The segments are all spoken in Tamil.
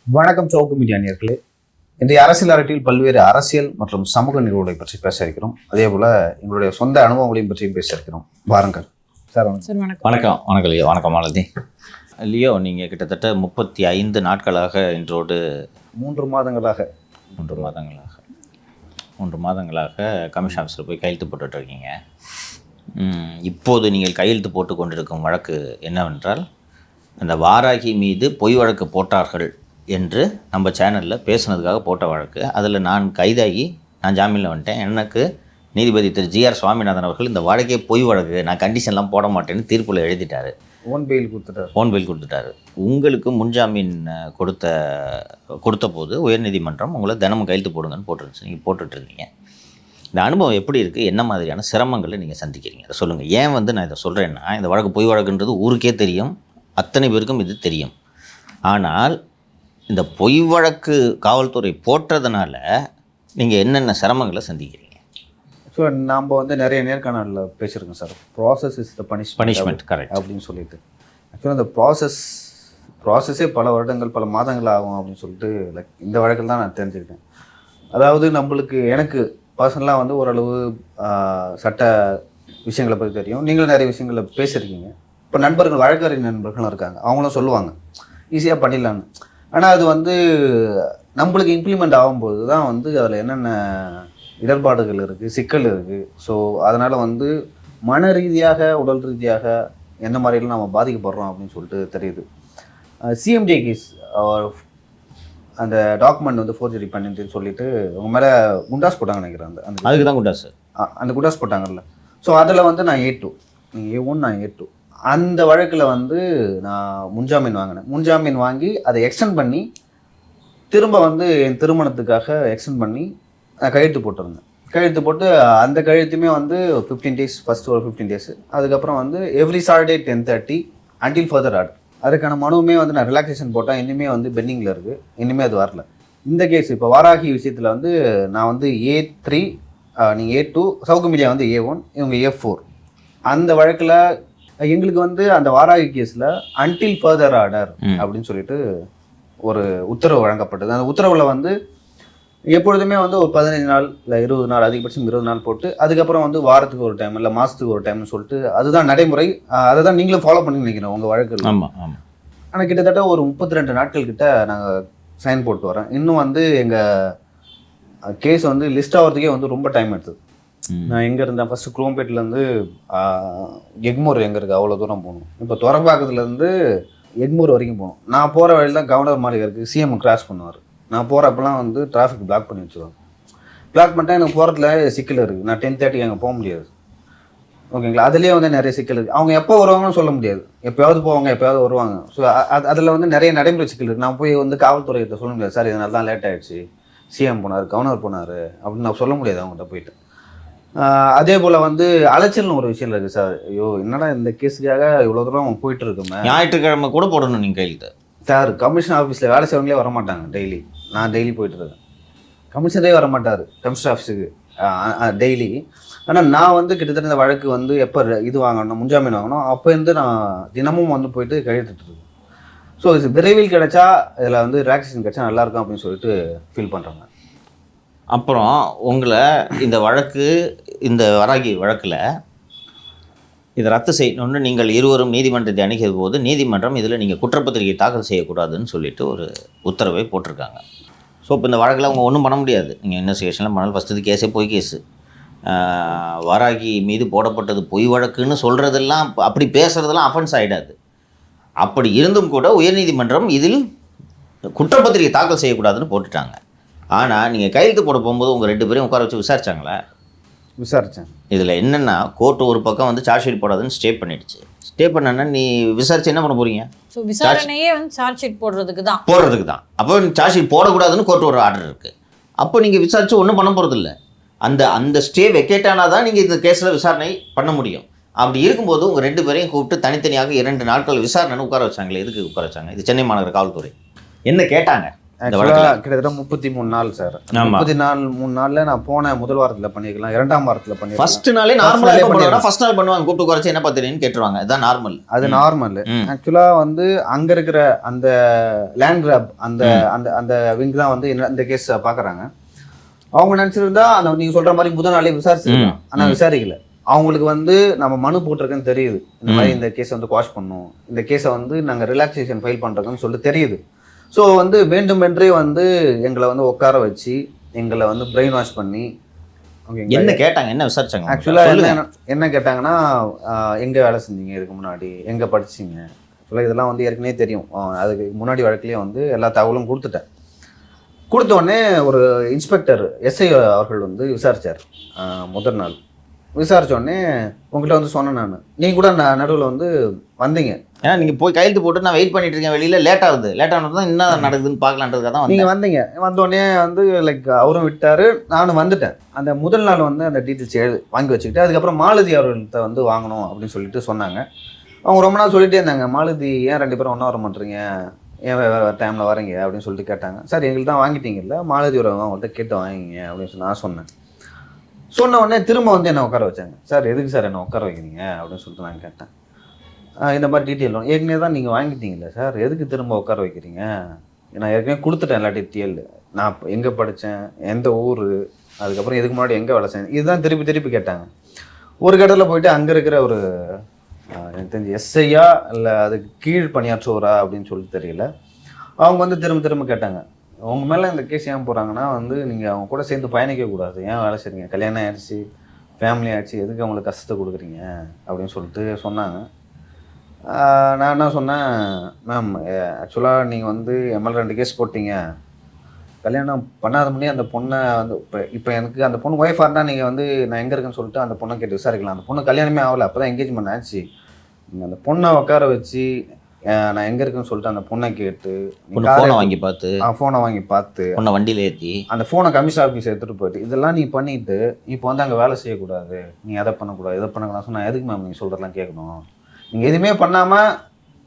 வணக்கம் சவுக்கு மீடியா நேயர்களே. இன்றைய அரசியல் அரட்டில் பல்வேறு அரசியல் மற்றும் சமூக நிகழ்வுகளை பற்றி பேச இருக்கிறோம். அதே போல எங்களுடைய சொந்த அனுபவங்களையும் பற்றியும் பேச இருக்கிறோம். வாருங்கள் சார். வணக்கம். வணக்கம் லியோ. வணக்கம் மாலதி. லியோ, நீங்கள் கிட்டத்தட்ட 35 நாட்களாக இன்றோடு 3 மாதங்களாக கமிஷன் ஆஃபீஸில் போய் கையெழுத்து போட்டுட்ருக்கீங்க. இப்போது நீங்கள் கையெழுத்து போட்டு கொண்டிருக்கும் வழக்கு என்னவென்றால், அந்த வாராகி மீது பொய் வழக்கு போட்டார்கள் என்று நம்ம சேனலில் பேசுனதுக்காக போட்ட வழக்கு. அதில் நான் கைதாகி நான் ஜாமீனில் வந்துட்டேன். எனக்கு நீதிபதி திரு ஜி.ஆர். சுவாமிநாதன் அவர்கள் இந்த வழக்கே பொய் வழக்கு, நான் கண்டிஷன்லாம் போட மாட்டேன்னு தீர்ப்பில் எழுதிட்டார். ஓன் பெயில் கொடுத்துட்டாரு. உங்களுக்கு முன்ஜாமீன் கொடுத்த போது உயர்நீதிமன்றம் உங்களை தினமும் கையெழுத்து போடுங்கன்னு போட்டுருந்துச்சு. நீங்கள் போட்டுட்ருக்கீங்க. இந்த அனுபவம் எப்படி இருக்குது? என்ன மாதிரியான சிரமங்களை நீங்கள் சந்திக்கிறீங்க? அதை சொல்லுங்கள். ஏன் நான் இதை சொல்கிறேன்னா, இந்த வழக்கு பொய் வழக்குன்றது ஊருக்கே தெரியும், அத்தனை பேருக்கும் இது தெரியும். ஆனால் இந்த பொய் வழக்கு காவல்துறை போட்டதுனால நீங்கள் என்னென்ன சிரமங்களை சந்திக்கிறீங்க? ஸோ நாம் நிறைய நேர்காணலில் பேசியிருக்கோம் sir. Process is the punishment correct அப்படின்னு சொல்லிட்டு. ஆக்சுவலாக அந்த ப்ராசஸே பல வருடங்கள் பல மாதங்கள் ஆகும் அப்படின்னு சொல்லிட்டு இந்த வழக்கில் தான் நான் தெரிஞ்சுக்கிட்டேன். அதாவது எனக்கு பர்சனலாக ஓரளவு சட்ட விஷயங்களை பற்றி தெரியும். நீங்களும் நிறைய விஷயங்களை பேசியிருக்கீங்க. இப்போ நண்பர்கள், வழக்கறிஞர் நண்பர்களும் இருக்காங்க, அவங்களும் சொல்லுவாங்க ஈஸியாக பண்ணிடலான்னு. ஆனால் அது நம்மளுக்கு இம்ப்ளிமெண்ட் ஆகும்போது தான் அதில் என்னென்ன இடர்பாடுகள் இருக்குது, சிக்கல் இருக்குது. ஸோ அதனால் மன ரீதியாக உடல் ரீதியாக எந்த மாதிரிலாம் நம்ம பாதிக்கப்படுறோம் அப்படின்னு சொல்லிட்டு தெரியுது. சிஎம்டி கேஸ் அந்த டாக்குமெண்ட் ஃபோர்ஜரி பண்ணிட்டுன்னு சொல்லிட்டு உங்கள் மேலே குண்டாஸ் போட்டாங்க நினைக்கிறேன். அதுக்கு தான் குண்டாஸ், அந்த குண்டாஸ் போட்டாங்கல்ல. ஸோ அதில் நான் A2, நீங்கள் A1, நான் A2. அந்த வழக்கில் நான் முன்ஜாமீன் வாங்கினேன். முன்ஜாமீன் வாங்கி அதை எக்ஸ்டெண்ட் பண்ணி திரும்ப என் திருமணத்துக்காக எக்ஸ்டெண்ட் பண்ணி நான் கையெழுத்து போட்டிருந்தேன். கையெழுத்து போட்டு அந்த கையெழுத்துமே 15 days, ஃபஸ்ட்டு ஒரு 15 days. அதுக்கப்புறம் every Saturday 10:30 until further order. அதுக்கான மனுவுமே நான் ரிலாக்ஸேஷன் போட்டேன். இனிமேல் பெண்டிங்கில் இருக்குது. இனிமேல் அது வரல. இந்த கேஸ் இப்போ வாராகி விஷயத்தில் நான் A3, நீங்கள் A2, சவுக்கு மீடியா A1, இவங்க A4. அந்த வழக்கில் எங்களுக்கு அந்த வாராகி கேஸில் அன்டில் ஃபர்தர் ஆர்டர் அப்படின்னு சொல்லிட்டு ஒரு உத்தரவு வழங்கப்பட்டது. அந்த உத்தரவில் எப்பொழுதுமே ஒரு 15 நாள் இல்லை 20 நாள், அதிகபட்சம் 20 நாள் போட்டு அதுக்கப்புறம் வாரத்துக்கு ஒரு டைம் இல்லை மாதத்துக்கு ஒரு டைம்னு சொல்லிட்டு அதுதான் நடைமுறை. அதை தான் நீங்களும் ஃபாலோ பண்ணி நினைக்கிறோம் உங்கள் வழக்கில். ஆமாம். ஆனால் கிட்டத்தட்ட ஒரு 32 நாட்கள் கிட்ட நாங்கள் சைன் போட்டு வரேன். இன்னும் எங்கள் கேஸ் லிஸ்ட் ஆகிறதுக்கே ரொம்ப டைம் எடுத்தது. நான் எங்கே இருந்தேன், ஃபஸ்ட்டு குரோம்பேட்லேருந்து எக்மோர் எங்கே இருக்குது அவ்வளோ தூரம் போகணும். இப்போ துறப்பாக்கத்துலேருந்து எக்மோர் வரைக்கும் போகணும். நான் போகிற வழியில் தான் கவர்னர் மாதிரி இருக்குது, சிஎம் கிராஸ் பண்ணுவார். நான் போகிறப்பெல்லாம் டிராஃபிக் பிளாக் பண்ணி வச்சுருவாங்க. பிளாக் பண்ணிட்டா எனக்கு போகிறதுல சிக்கல் இருக்குது. நான் 10:30 அங்கே போக முடியாது. ஓகேங்களா? அதுலேயே நிறைய சிக்கல் இருக்குது. அவங்க எப்போ வருவாங்கன்னு சொல்ல முடியாது. எப்போயாவது போவாங்க, எப்போயாவது வருவாங்க. ஸோ அதில் நிறைய நடைமுறை சிக்கல் இருக்குது. நான் போய் காவல்துறையிட்ட சொல்ல முடியாது, சார் இதனால தான் லேட் ஆகிடுச்சு, சிஎம் போனார், கவர்னர் போனார் அப்படின்னு நான் சொல்ல முடியாது அவங்ககிட்ட போயிட்டு. அதே போல் அலைச்சல்னு ஒரு விஷயம் இருக்குது சார். ஐயோ என்னடா இந்த கேஸுக்காக இவ்வளோ தூரம் போயிட்டு இருக்குமே. ஞாயிற்றுக்கிழமை கூட போடணும் நீங்கள் கையில். சார் கமிஷன் ஆஃபீஸில் வேலை செய்வங்களே வரமாட்டாங்க. நான் டெய்லி போயிட்டுருக்கேன். கமிஷனரே வரமாட்டார் கமிஷன் ஆஃபீஸுக்கு டெய்லி. ஆனால் நான் கிட்டத்தட்ட இந்த வழக்கு எப்போ இது வாங்கணும், முன்ஜாமீன் வாங்கணும், அப்போருந்து நான் தினமும் போயிட்டு கையெழுத்துட்டுருக்கேன். ஸோ இது விரைவில் கிடைச்சா இதில் ரிலாக்ஸேஷன் கிடைச்சா நல்லாயிருக்கும் அப்படின்னு சொல்லிட்டு ஃபீல் பண்ணுறாங்க. அப்புறம் உங்களை இந்த வாராகி வழக்கில் இதை ரத்து செய்யணும்னு நீங்கள் இருவரும் நீதிமன்றத்தை அணுகிய போது நீதிமன்றம் இதில் நீங்கள் குற்றப்பத்திரிகை தாக்கல் செய்யக்கூடாதுன்னு சொல்லிட்டு ஒரு உத்தரவை போட்டிருக்காங்க. ஸோ இப்போ இந்த வழக்கில் அவங்க ஒன்றும் பண்ண முடியாது. நீங்கள் இன்வெஸ்டிகேஷன்லாம் பண்ணாலும் ஃபஸ்ட்டு கேஸே பொய் கேஸு. வாராகி மீது போடப்பட்டது பொய் வழக்குன்னு சொல்கிறதெல்லாம், அப்படி பேசுகிறதெல்லாம் அஃபென்ஸ் ஆகிடாது. அப்படி இருந்தும் கூட உயர்நீதிமன்றம் இதில் குற்றப்பத்திரிகை தாக்கல் செய்யக்கூடாதுன்னு போட்டுட்டாங்க. ஆனால் நீங்கள் கையெழுத்து போட போகும்போது உங்கள் 2 பேரையும் உட்கார வச்சு விசாரிச்சாங்களா? விசாரித்தேன். இதில் என்னென்னா, கோர்ட்டு ஒரு பக்கம் சார்ஜ் ஷீட் போடாதுன்னு ஸ்டே பண்ணிடுச்சு. ஸ்டே பண்ணனா நீ விசாரிச்சு என்ன பண்ண போகிறீங்க? ஸோ விசாரணையே சார்ஜ் ஷீட் போடுறதுக்கு தான். அப்போ சார்ஜ் ஷீட் போடக்கூடாதுன்னு கோர்ட் ஒரு ஆர்டர் இருக்குது. அப்போ நீங்கள் விசாரிச்சு ஒன்றும் பண்ண போகிறதில்ல. அந்த ஸ்டே வெக்கேட் ஆனால் தான் நீங்கள் இந்த கேஸில் விசாரணை பண்ண முடியும். அப்படி இருக்கும்போது உங்கள் 2 பேரையும் கூப்பிட்டு தனித்தனியாக 2 நாட்கள் விசாரணைன்னு உட்கார வச்சாங்களே. எதுக்கு உட்கார வச்சாங்க? இது சென்னை மாநகர காவல்துறை என்ன கேட்டாங்க? ஆக்சுவலாக கிட்டத்தட்ட 33 நாள் சார். ஆமா. 34 நாளில் நான் போன முதல் வாரத்தில் பண்ணியிருக்கலாம், 2ஆம் வாரத்தில் பண்ணியிருக்கலாம். ஃபர்ஸ்ட் நாளே நார்மலாக பண்ணுவாங்க. ஃபர்ஸ்ட் நாள் பண்ணுவாங்க, கூப்பிட்டு குறைச்சி என்ன பார்த்துறீங்கன்னு கேட்டுருவாங்க. இதுதான் நார்மல். அது நார்மல். ஆக்சுவலாக வந்து அங்கே இருக்கிற அந்த லேண்ட் கிராப் அந்த அந்த அந்த விங் தான் வந்து இந்த கேஸ் பார்க்குறாங்க. அவங்க நினச்சிருந்தா அந்த நீங்கள் சொல்கிற மாதிரி முதல் நாளே விசாரிச்சிருக்கலாம். ஆனால் விசாரிக்கல. அவங்களுக்கு வந்து நம்ம மனு போட்டிருக்கேன்னு தெரியுது, இந்த மாதிரி இந்த கேஸை வந்து குவாஷ் பண்ணணும், இந்த கேஸை வந்து நாங்கள் ரிலாக்ஸேஷன் ஃபைல் பண்ணுறோன்னு சொல்லிட்டு தெரியுது. ஸோ வந்து வேண்டுமென்றே வந்து எங்களை வந்து உட்கார வச்சு எங்களை வந்து பிரெயின் வாஷ் பண்ணி என்ன கேட்டாங்க, என்ன விசாரிச்சாங்க? ஆக்சுவலாக என்ன கேட்டாங்கன்னா, எங்கே வேலை செஞ்சீங்க இதுக்கு முன்னாடி, எங்கே படிச்சிங்க, ஆக்சுவலாக இதெல்லாம் வந்து ஏற்கனவே தெரியும். அதுக்கு முன்னாடி வழக்குலேயே வந்து எல்லா தகவலும் கொடுத்துட்டேன். கொடுத்த உடனே ஒரு இன்ஸ்பெக்டர் எஸ்ஐ அவர்கள் வந்து விசாரித்தார். முதல் நாள் விசாரித்த உடனே உங்கள்கிட்ட வந்து சொன்னேன் நான், நீங்கள் கூட நடுவில் வந்து வந்தீங்க. ஏன்னா நீங்கள் போய் கையெழுத்து போட்டு நான் வெயிட் பண்ணிட்டு இருக்கேன் வெளியில், லேட் ஆகுது. லேட் ஆனது தான் என்ன நடக்குதுன்னு பார்க்கலான்றதுக்காக தான் நீங்கள் வந்தீங்க. வந்தோடனே வந்து லைக் அவரும் விட்டார், நானும் வந்துட்டேன். அந்த முதல் நாள் வந்து அந்த டீட்டெயில்ஸ் வாங்கி வச்சுக்கிட்டு அதுக்கப்புறம் மாலதி அவர்கள்ட்ட வந்து வாங்கணும் அப்படின்னு சொல்லிட்டு சொன்னாங்க. அவங்க ரொம்ப நாள் சொல்லிகிட்டே இருந்தாங்க, மாலதி ஏன் 2 பேரும் ஒன்றா வர மாட்டேறீங்க, ஏன் வேறு டைமில் வரீங்க அப்படின்னு சொல்லிட்டு கேட்டாங்க. சார் எங்களுக்கு தான் வாங்கிட்டீங்கல்ல, மாலதி வரவங்க அவங்கள்ட்ட கேட்டு வாங்கிங்க அப்படின்னு சொல்லி நான் சொன்னேன். சொன்ன உடனே திரும்ப வந்து என்னை உட்கார வச்சாங்க. சார் எதுக்கு சார் என்னை உட்கார வைக்கிறீங்க அப்படின்னு சொல்லிட்டு நான் கேட்டேன். இந்த மாதிரி டீட்டெயில் ஏற்கனவே தான் நீங்கள் வாங்கிட்டீங்களே சார், எதுக்கு திரும்ப உட்கார வைக்கிறீங்க, நான் ஏற்கனவே கொடுத்துட்டேன் எல்லா டீட்டெயில், நான் எங்கே படித்தேன், எந்த ஊர், அதுக்கப்புறம் இதுக்கு முன்னாடி எங்கே வேலை செஞ்சேன், இதுதான் திருப்பி திருப்பி கேட்டாங்க. ஒரு கட்டத்தில் போயிட்டு அங்கே இருக்கிற ஒரு எனக்கு தெரிஞ்சு எஸ்ஐயா இல்லை அதுக்கு கீழ் பணியாற்றுவரா அப்படின்னு சொல்லிட்டு தெரியல, அவங்க வந்து திரும்ப திரும்ப கேட்டாங்க, உங்கள் மேலே இந்த கேஸ் ஏன் போகிறாங்கன்னா வந்து நீங்கள் அவங்க கூட சேர்ந்து பயணிக்கக்கூடாது, ஏன் வேலை செய்றீங்க, கல்யாணம் ஆகிடுச்சு, ஃபேமிலி ஆகிடுச்சு, எதுக்கு அவங்களுக்கு கஷ்டத்தை கொடுக்குறீங்க அப்படின்னு சொல்லிட்டு சொன்னாங்க. நான் என்ன சொன்னேன், மேம் ஆக்சுவலாக நீங்கள் வந்து எம்எல் 2 கேஸ் போட்டீங்க, கல்யாணம் பண்ணாத முன்னே அந்த பொண்ணை வந்து இப்போ எனக்கு அந்த பொண்ணு ஒய்ஃபாக இருந்தால் நீங்கள் வந்து நான் எங்கே இருக்கேன்னு சொல்லிட்டு அந்த பொண்ணை கேட்டு விசாரிக்கலாம். அந்த பொண்ணு கல்யாணமே ஆகலை, அப்போ தான் என்கேஜ்மெண்ட் ஆச்சு. நீங்கள் அந்த பொண்ணை உட்கார வச்சு நான் எங்கே இருக்குன்னு சொல்லிட்டு அந்த பொண்ணை கேட்டு ஃபோனை வாங்கி பார்த்து பொண்ணை வண்டியில் ஏற்றி அந்த ஃபோனை கமிஷன் ஆஃபீஸ் எடுத்துகிட்டு போயிட்டு இதெல்லாம் நீ பண்ணிவிட்டு இப்போ வந்து அங்கே வேலை செய்யக்கூடாது, நீ எதை பண்ணக்கூடாது, எதை பண்ணக்கூடாது சொன்னால் எதுக்கு மேம் நீங்கள் சொல்கிறதெல்லாம் கேட்கணும், நீங்கள் எதுவுமே பண்ணாமல்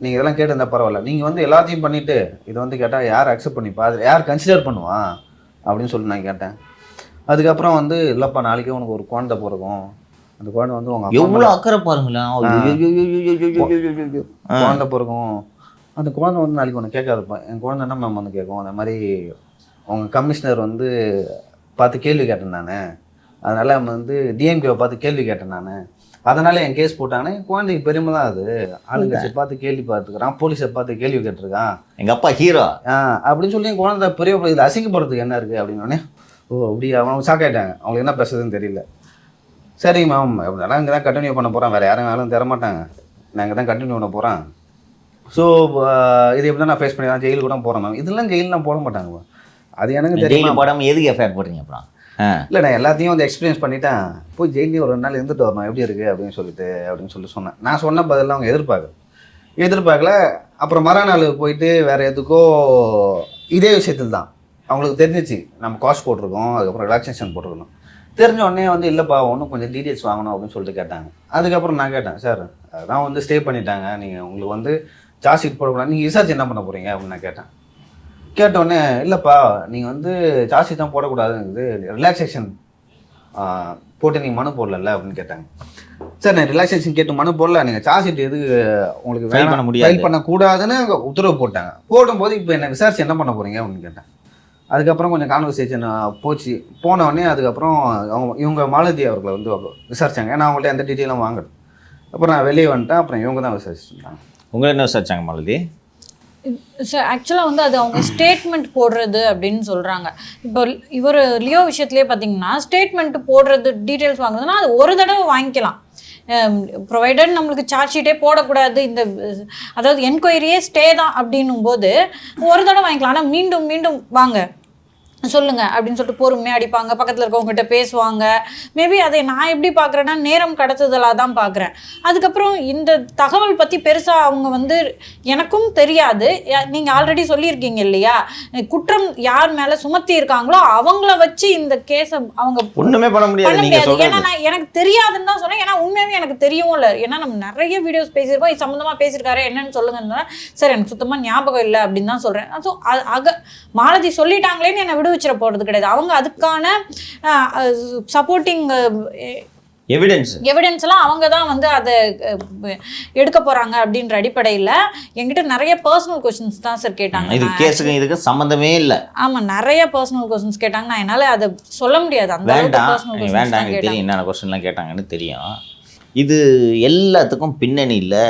நீங்கள் இதெல்லாம் கேட்டு இருந்தால் பரவாயில்ல, நீங்கள் வந்து எல்லாத்தையும் பண்ணிவிட்டு இதை வந்து கேட்டால் யார் அக்செப்ட் பண்ணிப்பா, அது யார் கன்சிடர் பண்ணுவான் அப்படின்னு சொல்லி நான் கேட்டேன். அதுக்கப்புறம் வந்து இல்லைப்பா நாளைக்கே உனக்கு ஒரு குழந்தை பிறக்கும், அந்த குழந்தை வந்து உங்கள் எவ்வளோ அக்கறை பாருங்களேன், குழந்தை பிறக்கும், அந்த குழந்தை வந்து நாளைக்கு ஒன்று கேட்காதுப்பா, என் குழந்தை என்ன மேம் வந்து கேட்கும், அந்த மாதிரி உங்கள் கமிஷனர் வந்து பார்த்து கேள்வி கேட்டேன் நான், அதனால் வந்து டிஎம்கேவை பார்த்து கேள்வி கேட்டேன் நான், அதனால என் கேஸ் போட்டாங்கன்னா என் குழந்தைக்கு பெருமை தான், அது ஆளுங்கட்சியை பார்த்து கேள்வி பார்த்துக்கிறான், போலீஸை பார்த்து கேள்வி கேட்டிருக்கான், எங்கள் அப்பா ஹீரோ அப்படின்னு சொல்லி என் குழந்தை பெரிய இதில் அசிங்கப்படுறதுக்கு என்ன இருக்குது அப்படின்னோடனே ஓ அப்படியா அவங்க ஷாக் ஆகிட்டாங்க, அவங்களுக்கு என்ன பேசுறதுன்னு தெரியல. சரி மேம் அப்படின்னா இங்கே தான் கண்டினியூ பண்ண போகிறேன், வேறு யாரும் வேலை தர மாட்டாங்க, நான் இங்கே தான் கண்டினியூ பண்ண போகிறேன், ஸோ இது எப்படி தான் நான் ஃபேஸ் பண்ணி தான் ஜெயிலுக்கு கூட போகிறேன் மேம், இதெல்லாம் ஜெயிலெலாம் போட மாட்டாங்க, அது எனக்கு தெரியும். போடாமல் எதுக்கு எஃப்ஐஆர் போடுறீங்க அப்புறம்? இல்லை நான் எல்லாத்தையும் வந்து எக்ஸ்பீரியன்ஸ் பண்ணிட்டேன், போய் ஜெயிலே ஒரு 2 நாள் இருந்துட்டு வரணும் எப்படி இருக்குது அப்படின்னு சொல்லி சொன்னேன். நான் சொன்ன பதில் அவங்க எதிர்பார்க்கல. அப்புறம் மறுநாள் போயிட்டு வேறு எதுக்கோ இதே விஷயத்தில் தான் அவங்களுக்கு தெரிஞ்சிச்சு நம்ம காஸ்ட் போட்டிருக்கோம், அதுக்கப்புறம் ரிலாக்ஸேஷன் போட்டிருக்கணும். தெரிஞ்ச உடனே வந்து இல்லைப்பா ஒன்றும் கொஞ்சம் டீட்டெயில்ஸ் வாங்கணும் அப்படின்னு சொல்லிட்டு கேட்டாங்க. அதுக்கப்புறம் நான் கேட்டேன், சார் அதான் வந்து ஸ்டே பண்ணிட்டாங்க, நீங்கள் உங்களுக்கு வந்து சார்ஜ் ஷீட் போடக்கூடாது, நீங்கள் ரிசர்ச் என்ன பண்ண போகிறீங்க அப்படின்னு நான் கேட்டேன். கேட்டோடனே இல்லைப்பா நீங்கள் வந்து சார்ஜ் ஷீட் தான் போடக்கூடாதுங்குது, ரிலாக்ஸேஷன் போட்டு நீங்கள் மனு போடல அப்படின்னு கேட்டாங்க. சார் நான் ரிலாக்ஸேஷன் கேட்டு மனு போடல, நீங்கள் சார்ஜ் ஷீட் எது உங்களுக்கு ஃபைல் பண்ணக்கூடாதுன்னு உத்தரவு போட்டாங்க. போடும்போது இப்போ என்ன விசாரிச்சு என்ன பண்ண போகிறீங்க அப்படின்னு கேட்டேன். அதுக்கப்புறம் கொஞ்சம் கான்வர்சேஷன் போச்சு. போனவொடனே அதுக்கப்புறம் இவங்க மாலதி அவர்களை வந்து விசாரிச்சாங்க, ஏன்னா அவங்கள்ட்ட எந்த டீட்டெயிலும் வாங்கல. அப்புறம் நான் வெளியே வந்துட்டேன், அப்புறம் இவங்க தான் விசாரிச்சுட்டாங்க. உங்களை என்ன விசாரிச்சாங்க மாலதி? சார் ஆக்சுவலாக வந்து அது அவங்க ஸ்டேட்மெண்ட் போடுறது அப்படின்னு சொல்கிறாங்க. இப்போ இவர் லியோ விஷயத்துலேயே பார்த்தீங்கன்னா ஸ்டேட்மெண்ட் போடுறது டீட்டெயில்ஸ் வாங்குறதுன்னா அது ஒரு தடவை வாங்கிக்கலாம், ப்ரொவைடட் நம்மளுக்கு சார்ஜ் ஷீட்டே போடக்கூடாது, இந்த அதாவது என்கொயரியே ஸ்டே தான் அப்படின்னும் போது ஒரு தடவை வாங்கிக்கலாம். ஆனால் மீண்டும் மீண்டும் வாங்க சொல்லுங்க அப்படின்னு சொல்லிட்டு பொறுமையாக அடிப்பாங்க, பக்கத்தில் இருக்கவங்ககிட்ட பேசுவாங்க. மேபி அதை நான் எப்படி பார்க்குறேன்னா நேரம் கடத்துதலாக தான் பார்க்குறேன். அதுக்கப்புறம் இந்த தகவல் பற்றி பெருசாக அவங்க வந்து எனக்கும் தெரியாது. நீங்கள் ஆல்ரெடி சொல்லியிருக்கீங்க இல்லையா, குற்றம் யார் மேலே சுமத்தி இருக்காங்களோ அவங்கள வச்சு இந்த கேஸை அவங்க ஒன்றுமே பண்ண முடியாது. ஏன்னா நான் எனக்கு தெரியாதுன்னு தான் சொன்னேன். ஏன்னா உண்மையாகவே எனக்கு தெரியவும் இல்லை. ஏன்னா நம்ம நிறைய வீடியோஸ் பேசியிருக்கோம், இது சம்மந்தமாக பேசியிருக்காரு, என்னன்னு சொல்லுங்கன்னா சார் எனக்கு சுத்தமாக ஞாபகம் இல்லை அப்படின்னு தான் சொல்கிறேன். ஸோ மாலதி சொல்லிட்டாங்களேன்னு என்னை விடுவிச்சிட போகிறது கிடையாது. அவங்க அதுக்கான சப்போர்ட்டிங் எவிடன்ஸ் எல்லாம் அவங்க தான் வந்து அதை எடுக்க போறாங்க அப்படின்ற அடிப்படையில் என்கிட்ட நிறைய பர்சனல் கொஸ்டின்ஸ் தான் சார் கேட்டாங்க. இது கேஸுக்கு இதுக்கு சம்மந்தமே இல்லை. ஆமா, நிறைய பர்சனல் கொஸ்டின்ஸ் கேட்டாங்க. நான் என்னால் அதை சொல்ல முடியாது. அந்த வேண்டாம் தெரியும் என்னென்ன கொஸ்டின்லாம் கேட்டாங்கன்னு தெரியும். இது எல்லாத்துக்கும் பின்னணியில்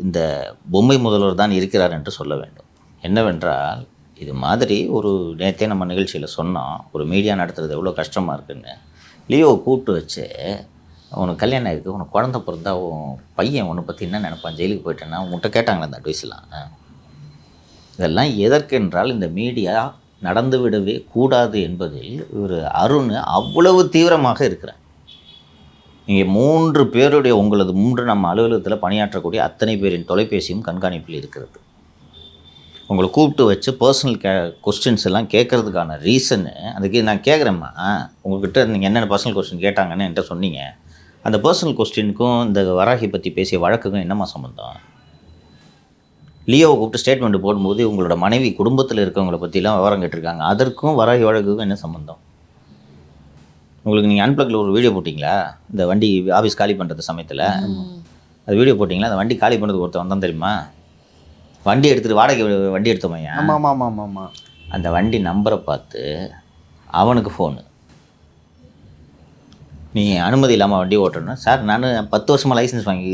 இந்த பொம்மை முதல்வர் தான் இருக்கிறார் என்று சொல்ல வேண்டும். என்னவென்றால் இது மாதிரி ஒரு நேற்றே நம்ம நிகழ்ச்சியில் சொன்னோம், ஒரு மீடியா நடத்துறது எவ்வளோ கஷ்டமாக இருக்குன்னு. லியோவை கூப்பிட்டு வச்சு உனக்கு கல்யாணம் ஆகிருக்கு, உனக்கு குழந்தை பிறந்தா உன் பையன் உன்னை பற்றி என்ன நினைப்பான், ஜெயிலுக்கு போயிட்டேன்னா உங்கள்கிட்ட கேட்டாங்களே அந்த அட்வைஸ்லாம். இதெல்லாம் எதற்கென்றால் இந்த மீடியா நடந்து விடவே கூடாது என்பதில் ஒரு அருண் அவ்வளவு தீவிரமாக இருக்கிறார். இங்கே 3 பேருடைய உங்களது 3 நம்ம அலுவலகத்தில் பணியாற்றக்கூடிய அத்தனை பேரின் தொலைபேசியும் கண்காணிப்பில் இருக்கிறது. உங்களை கூப்பிட்டு வச்சு பர்சனல் கொஸ்டின்ஸ் எல்லாம் கேட்குறதுக்கான ரீசன்னு அதுக்கு நான் கேட்குறேம்மா, உங்கள்கிட்ட நீங்கள் என்னென்ன பர்சனல் கொஸ்டின் கேட்டாங்கன்னு என்கிட்ட சொன்னீங்க. அந்த பர்சனல் கொஸ்டினுக்கும் இந்த வராகி பற்றி பேசிய வழக்குக்கும் என்னம்மா சம்மந்தம்? லியோவை கூப்பிட்டு ஸ்டேட்மெண்ட் போடும்போது உங்களோட மனைவி குடும்பத்தில் இருக்கவங்கள பற்றிலாம் விவரம் கேட்டிருக்காங்க. அதற்கும் வராகி வழக்குக்கும் என்ன சம்மந்தம்? உங்களுக்கு நீங்கள் அன்பிளக்கில் ஒரு வீடியோ போட்டிங்களா, இந்த வண்டி ஆஃபீஸ் காலி பண்ணுறது சமயத்தில் அது வீடியோ போட்டிங்களா? அந்த வண்டி காலி பண்ணுறதுக்கு ஒருத்தர் வந்தான் தெரியுமா? வண்டி எடுத்துகிட்டு வாடகை வண்டி எடுத்தோமையா? ஆமாம். அந்த வண்டி நம்பரை பார்த்து அவனுக்கு ஃபோனு, நீ அனுமதி இல்லாமல் வண்டி ஓட்டணும் சார், நான் 10 வருஷமாக லைசன்ஸ் வாங்கி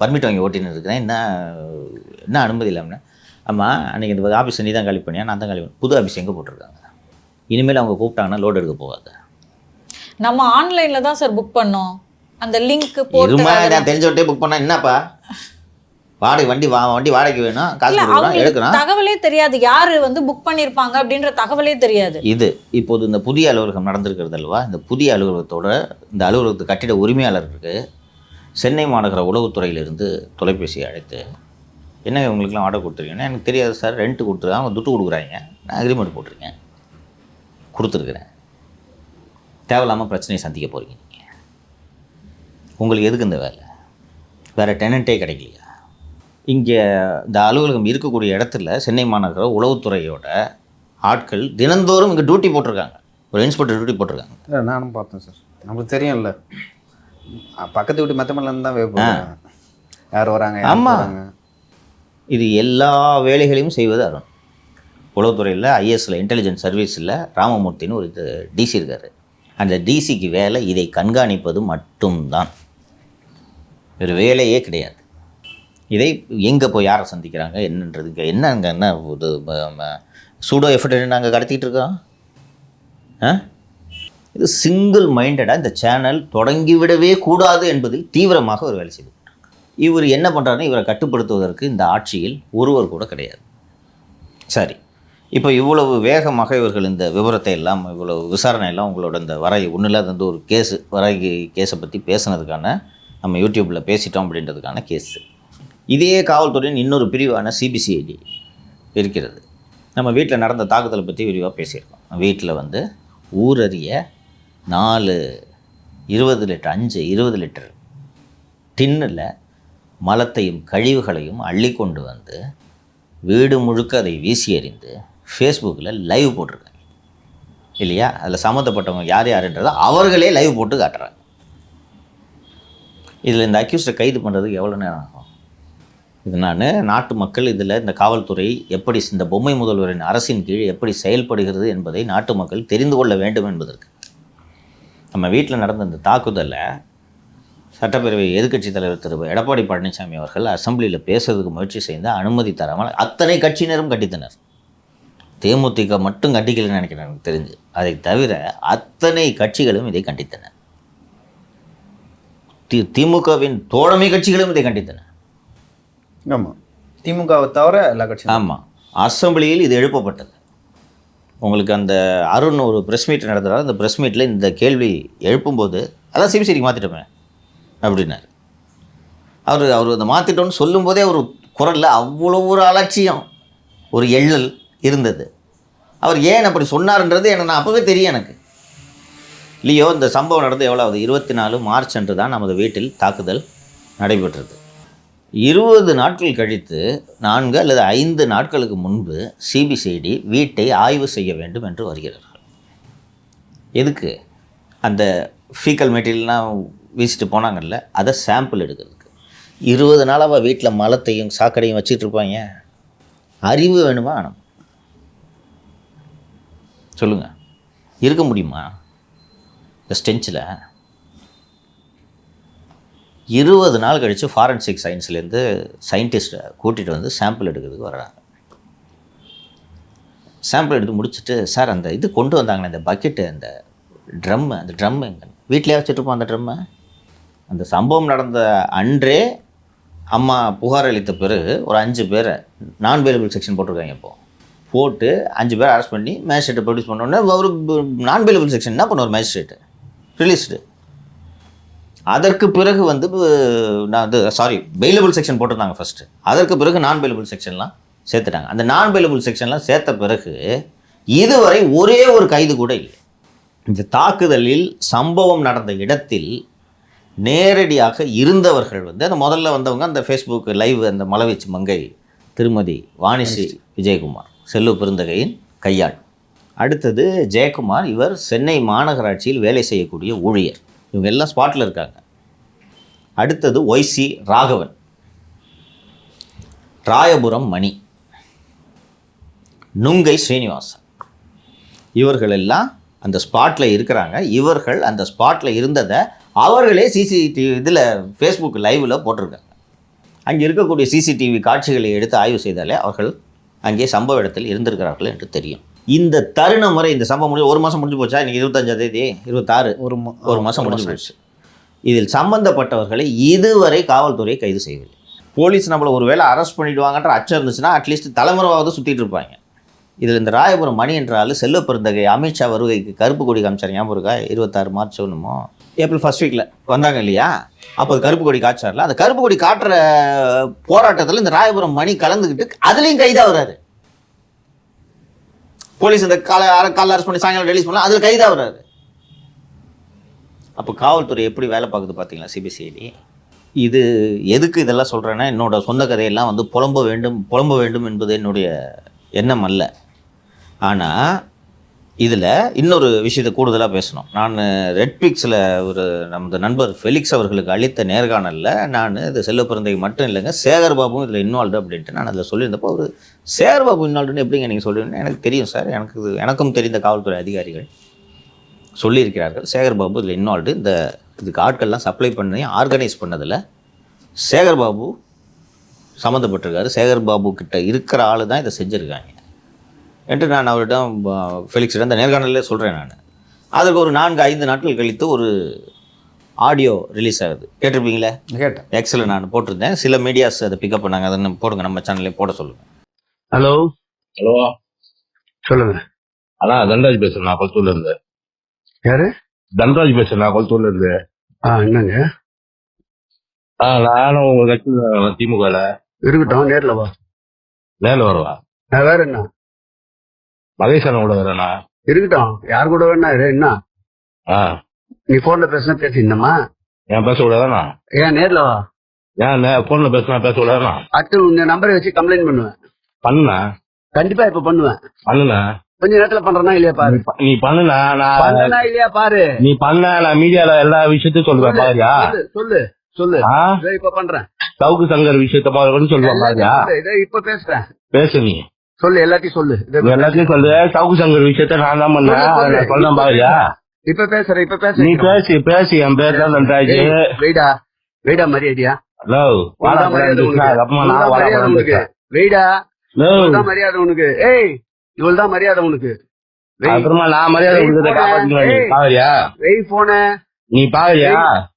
பர்மிட் வாங்கி ஓட்டின்னு இருக்கிறேன், என்ன அனுமதி இல்லாமல். ஆமாம், அன்றைக்கி இந்த ஆஃபீஸ் நீ தான் காலி பண்ணியா? நான் தான் காலி பண்ணேன். புது ஆஃபீஸ் எங்கே போட்டிருக்காங்க? இனிமேல் அவங்க கூப்பிட்டாங்கன்னா லோடு எடுக்க போகாது. நம்ம ஆன்லைனில் தான் சார் புக் பண்ணோம். அந்த லிங்க் போட்டு நான் தெரிஞ்சவட்டே புக் பண்ணால் என்னப்பா வண்டி வாடகைக்கு வேணும், காசு எடுக்கணும். தகவலே தெரியாது யார் வந்து புக் பண்ணியிருப்பாங்க அப்படின்ற தகவலே தெரியாது. இது இப்போது இந்த புதிய அலுவலகம் நடந்திருக்கிறது அல்லவா, இந்த புதிய அலுவலகத்தோட இந்த அலுவலகத்து கட்டிட உரிமையாளருக்கு சென்னை மாநகர உளவுத்துறையிலிருந்து தொலைபேசியை அழைத்து, என்ன உங்களுக்குலாம் ஆர்டர் கொடுத்துருக்கீங்கன்னா, எனக்கு தெரியாது சார், ரெண்ட்டு கொடுத்துருக்காங்க, அவங்க துட்டு கொடுக்குறாங்க, நான் அக்ரிமெண்ட் போட்டிருக்கேன், கொடுத்துருக்குறேன், தேவையில்லாமல் பிரச்சனையை சந்திக்க போகிறீங்க நீங்கள், உங்களுக்கு எதுக்கு இந்த வேலை, வேறு டெனண்ட்டே கிடைக்கலையா? இங்கே இந்த அலுவலகம் இருக்கக்கூடிய இடத்துல சென்னை மாநகர உளவுத்துறையோட ஆட்கள் தினந்தோறும் இங்கே டியூட்டி போட்டிருக்காங்க, ஒரு இன்ஸ்பெக்டர் டியூட்டி போட்டிருக்காங்க. நானும் பார்த்தேன் சார், நம்மளுக்கு தெரியும்ல, பக்கத்து வீட்டு மெத்தமல்லேருந்து தான் போகிறாங்க, யார் வராங்க. ஆமாம், இது எல்லா வேலைகளையும் செய்வது அருண். உளவுத்துறையில் ஐஎஸ்சில் இன்டெலிஜென்ஸ் சர்வீஸில் ராமமூர்த்தின்னு ஒரு டிசி இருக்கார். அந்த டிசிக்கு வேலை இதை கண்காணிப்பது மட்டும்தான், வேறு வேலையே கிடையாது. இதை எங்கே போய் யாரை சந்திக்கிறாங்க என்னன்றதுக்கு என்ன அங்கே என்ன இது சூடோ எஃபர்ட் நாங்கள் கடத்திக்கிட்டு இருக்கோம். இது சிங்கிள் மைண்டடாக இந்த சேனல் தொடங்கிவிடவே கூடாது என்பதில் தீவிரமாக ஒரு வேலை செய்து இவர் என்ன பண்ணுறாருன்னா, இவரை கட்டுப்படுத்துவதற்கு இந்த ஆட்சியில் ஒருவர் கூட கிடையாது. சரி, இப்போ இவ்வளவு வேகமாக இவர்கள் இந்த விவரத்தை எல்லாம் இவ்வளவு விசாரணை எல்லாம் உங்களோட இந்த வராகி ஒன்றில் அது வந்து ஒரு கேஸு, வராகி கேஸை பற்றி பேசுனதுக்கான நம்ம யூடியூப்பில் பேசிட்டோம் அப்படின்றதுக்கான கேஸு. இதே காவல்துறையின் இன்னொரு பிரிவான சிபிசிஐடி இருக்கிறது. நம்ம வீட்டில் நடந்த தாக்குதலை பற்றி விரிவாக பேசியிருக்கோம். வீட்டில் வந்து ஊரறிய 20 லிட்டர் டின்னில் மலத்தையும் கழிவுகளையும் அள்ளி கொண்டு வந்து வீடு முழுக்க அதை வீசி எறிந்து ஃபேஸ்புக்கில் லைவ் போட்டிருக்காங்க இல்லையா? அதில் சம்மந்தப்பட்டவங்க யார் யாருன்றதை அவர்களே லைவ் போட்டு காட்டுறாங்க. இதில் இந்த அக்யூஸ்டை கைது பண்ணுறதுக்கு எவ்வளோ நேரம் ஆகும்? இது நாட்டு மக்கள் இதில் இந்த காவல்துறை எப்படி இந்த பொம்மை முதல்வரின் அரசின் கீழ் எப்படி செயல்படுகிறது என்பதை நாட்டு மக்கள் தெரிந்து கொள்ள வேண்டும் என்பதற்கு. நம்ம வீட்டில் நடந்த இந்த தாக்குதலை சட்டப்பேரவை எதிர்க்கட்சித் தலைவர் திரு எடப்பாடி பழனிசாமி அவர்கள் அசெம்பிளியில் பேசுறதுக்கு முயற்சி செய்து அனுமதி தராமல் அத்தனை கட்சியினரும் கண்டித்தனர். தேமுதிக மட்டும் கண்டிக்கலன்னு நினைக்கிறேன் எனக்கு தெரிஞ்சு. அதை தவிர அத்தனை கட்சிகளும் இதை கண்டித்தன. திமுகவின் தோழமை கட்சிகளும் இதை கண்டித்தன. ஆமாம், திமுகவை தவிர எல்லா கட்சியும். ஆமாம், அசெம்பிளியில் இது எழுப்பப்பட்டது. உங்களுக்கு அந்த அருண் ஒரு ப்ரெஸ் மீட் நடத்துகிறார், அந்த ப்ரெஸ் மீட்டில் இந்த கேள்வி எழுப்பும்போது அதான் சிபிசிஐடிக்கு மாற்றிட்டோமே அப்படின்னாரு. அவர் அதை மாற்றிட்டோன்னு சொல்லும்போதே ஒரு குரலில் அவ்வளோ ஒரு அலட்சியம், ஒரு எள்ளல் இருந்தது. அவர் ஏன் அப்படி சொன்னார்ன்றது எனக்கு நான் அப்போவே தெரியும் எனக்கு. இல்லையோ இந்த சம்பவம் நடந்து எவ்வளவு 24 மார்ச் அன்று தான் நமது வீட்டில் தாக்குதல் நடைபெற்றது. 20 நாட்கள் கழித்து 4 அல்லது 5 நாட்களுக்கு முன்பு சிபிசிஐடி வீட்டை ஆய்வு செய்ய வேண்டும் என்று வருகிறார்கள். எதுக்கு? அந்த ஃபீக்கல் மெட்டீரியல்லாம் வீசிட்டு போனாங்கல்ல, அதை சாம்பிள் எடுக்கிறதுக்கு. 20 நாளாக வீட்டில் மலத்தையும் சாக்கடையும் வச்சுட்டு இருப்பாங்க. அறிவு வேணுமா? சொல்லுங்கள், இருக்க முடியுமா இந்த ஸ்டென்ச்சில்? 20 நாள் கழித்து ஃபாரன்சிக் சயின்ஸ்லேருந்து சயின்டிஸ்ட்டை கூட்டிகிட்டு வந்து சாம்பிள் எடுக்கிறதுக்கு வர்றாங்க. சாம்பிள் எடுத்து முடிச்சுட்டு, சார் அந்த இது கொண்டு வந்தாங்களே இந்த பக்கெட்டு, அந்த ட்ரம்மு எங்கே? வீட்டிலே வச்சுட்ருப்போம் அந்த ட்ரம்மை. அந்த சம்பவம் நடந்த அன்றே அம்மா புகார் அளித்த பிறகு ஒரு 5 பேரை நான் பெயிலபிள் செக்ஷன் போட்டிருக்காங்க. இப்போது போட்டு 5 பேரை அரெஸ்ட் பண்ணி மேஜிஸ்ட்ரேட்டை ப்ரொடியூஸ் பண்ணோன்னே ஒரு நான் பெயிலபிள் செக்ஷன் என்ன பண்ணுவார் மேஜிஸ்ட்ரேட்டு? ரிலீஸ்டு. அதற்கு பிறகு வந்து பெயிலபிள் செக்ஷன் போட்டிருந்தாங்க ஃபஸ்ட்டு. அதற்கு பிறகு நான் பெயிலபிள் செக்ஷன்லாம் சேர்த்துட்டாங்க. அந்த நான் பெயிலபிள் செக்ஷன்லாம் சேர்த்த பிறகு இதுவரை ஒரே ஒரு கைது கூட இல்லை. இந்த தாக்குதலில் சம்பவம் நடந்த இடத்தில் நேரடியாக இருந்தவர்கள் வந்து அந்த முதல்ல வந்தவங்க அந்த ஃபேஸ்புக் லைவ் அந்த மலவீச்சு மங்கை திருமதி வாணிஸ்ரீ விஜயகுமார், செல்லு பெருந்தகையின் கையாள். அடுத்தது ஜெயக்குமார், இவர் சென்னை மாநகராட்சியில் வேலை செய்யக்கூடிய ஊழியர். இவங்க எல்லாம் ஸ்பாட்டில் இருக்காங்க. அடுத்தது ஒய்சி ராகவன், ராயபுரம் மணி, நுங்கை ஸ்ரீனிவாசன், இவர்கள் எல்லாம் அந்த ஸ்பாட்டில் இருக்கிறாங்க. இவர்கள் அந்த ஸ்பாட்டில் இருந்ததை அவர்களே சிசிடிவி இதில் ஃபேஸ்புக் லைவில் போட்டிருக்காங்க. அங்கே இருக்கக்கூடிய சிசிடிவி காட்சிகளை எடுத்து ஆய்வு செய்தாலே அவர்கள் அங்கே சம்பவ இடத்தில் இருந்திருக்கிறார்கள் என்று தெரியும். இந்த தருணம் வரை இந்த சம்பவம் முடிஞ்சு 1 மாதம் முடிஞ்சு போச்சா? இன்றைக்கி 25ஆம் தேதி 26, ஒரு மாதம் முடிஞ்சு போச்சு. இதில் சம்பந்தப்பட்டவர்களை இதுவரை காவல்துறை கைது செய்யவில்லை. போலீஸ் நம்மளை ஒரு வேளை அரெஸ்ட் பண்ணிவிடுவாங்கன்ற அச்சம் இருந்துச்சுன்னா அட்லீஸ்ட் தலைமுறைவாவது சுற்றிட்டு இருப்பாங்க. இதில் இந்த ராயபுரம் மணி என்ற ஆள் செல்வ பெருந்தகை அமித்ஷா வருகைக்கு கருப்பு கொடி காமிச்சார், ஞாபகம் இருக்கா? 26 மார்ச் ஒன்றுமோ ஏப்ரல் ஃபர்ஸ்ட் வீக்கில் வந்தாங்க இல்லையா? அப்போ கருப்பு கொடி காய்ச்சார்ல, அந்த கருப்பு கொடி காட்டுற போராட்டத்தில் இந்த ராயபுரம் மணி கலந்துக்கிட்டு அதுலேயும் கைதாகிறாரு. போலீஸ் இந்த காலை அரெஸ்ட் பண்ணி சாயங்காலம் ரிலீஸ் பண்ணலாம், அதில் கைதாகிறாரு. அப்போ காவல்துறை எப்படி வேலை பார்க்குது பார்த்தீங்களா சிபிசிஐடி? இது எதுக்கு இதெல்லாம் சொல்கிறேன்னா, என்னோட சொந்த கதையெல்லாம் வந்து புலம்ப வேண்டும் என்பது என்னுடைய எண்ணம் அல்ல. ஆனால் இதில் இன்னொரு விஷயத்தை கூடுதலாக பேசணும். நான் ரெட்பிக்ஸில் ஒரு நமது நண்பர் ஃபெலிக்ஸ் அவர்களுக்கு அளித்த நேர்காணலில் நான் இது செல்வ பிறந்தை மட்டும் இல்லைங்க, சேகர்பாபும் இதில் இன்வால்வ்டு அப்படின்ட்டு நான் அதில் சொல்லியிருந்தப்போ ஒரு சேகர்பாபு இன்வால்வ்டுன்னு எப்படிங்க நீங்கள் சொல்லுவீங்கன்னா, எனக்கு தெரியும் சார், எனக்கும் தெரிந்த காவல்துறை அதிகாரிகள் சொல்லியிருக்கிறார்கள் சேகர்பாபு இதில் இன்வால்வ்டு. இதுக்கு ஆட்கள்லாம் சப்ளை பண்ணி ஆர்கனைஸ் பண்ணதில் சேகர்பாபு சம்மந்தப்பட்டிருக்காரு, சேகர்பாபு கிட்ட இருக்கிற ஆள் தான் இதை செஞ்சுருக்காங்க என்று நான் அவரிடம் ஃபெலிக்ஸிடம் இந்த நேர்காணலே சொல்கிறேன். நான் அதுக்கு ஒரு 4-5 நாட்கள் கழித்து ஒரு ஆடியோ ரிலீஸ் ஆகுது. கேட்டிருப்பீங்களே? கேட்டேன். எக்ஸில் நான் போட்டிருந்தேன், சில மீடியாஸ் அதை பிக்கப் பண்ணாங்க. அதை போடுங்க, நம்ம சேனல்லே போட சொல்லுங்கள். ஹலோ சொல்லுங்க. அதான் தன்ராஜ் பேசுறேன், நான் கொளத்தூர்ல இருந்து. யாரு? தன்ராஜ் பேசுறேன், நான் கொளத்தூர்ல இருந்து. என்னங்க? நானும் உங்க கட்சியில் திமுக இருக்கட்டும். நேர்ல வா. நேர்ல வரவா? வேற என்ன? மகேசன் கூட வரேண்ணா. இருக்கட்டும், யார் கூட வேணா என்ன? நீ போன்ல பேசினா பேசிடணுமா? ஏன் பேசக்கூடாதாண்ணா? ஏன் நேர்ல வா. ஏன் போன்ல பேசினா பேசக்கூடாதுண்ணா? அடுத்து உங்க நம்பரை வச்சு கம்ப்ளைண்ட் பண்ணுவேன். பண்ணுண்ணா. கண்டிப்பா இப்ப பண்ணுவேன். பண்ணுண்ணா. கொஞ்ச நேரத்துல பண்றேன்னா இல்லையா பாரு. நீ பண்ணுண்ணா. நான் இல்லையா பாரு. நீ பண்ண, நான் மீடியால எல்லா விஷயத்தையும் சொல்லுவேன் பாரியா. சொல்லு சொல்லு. இப்ப பண்றேன். சவுக்கு சங்கர் விஷயத்த பாருன்னு சொல்லுவேன் பாரியா. இப்ப பேசுறேன். பேசு நீ. சொல்லு, எல்லாத்தையும் சொல்லு. எல்லாத்தையும் சொல்லு. சவுக்கு சங்கர் விஷயத்த நான் தான் பண்ணேன், சொல்ல பாரியா. இப்ப பேசுறேன். இப்ப பேச நீ பேசி என் பேர் தான் நன்றாஜ். வெயிடா வெயிடா மரியாதையா? ஹலோ மரியாதை உனக்கு. ஏய், இவள்தான் மரியாதை உனக்கு. அப்புறமா நான் மரியாதை பாவரியா? வெய் போன நீ பாவரியா?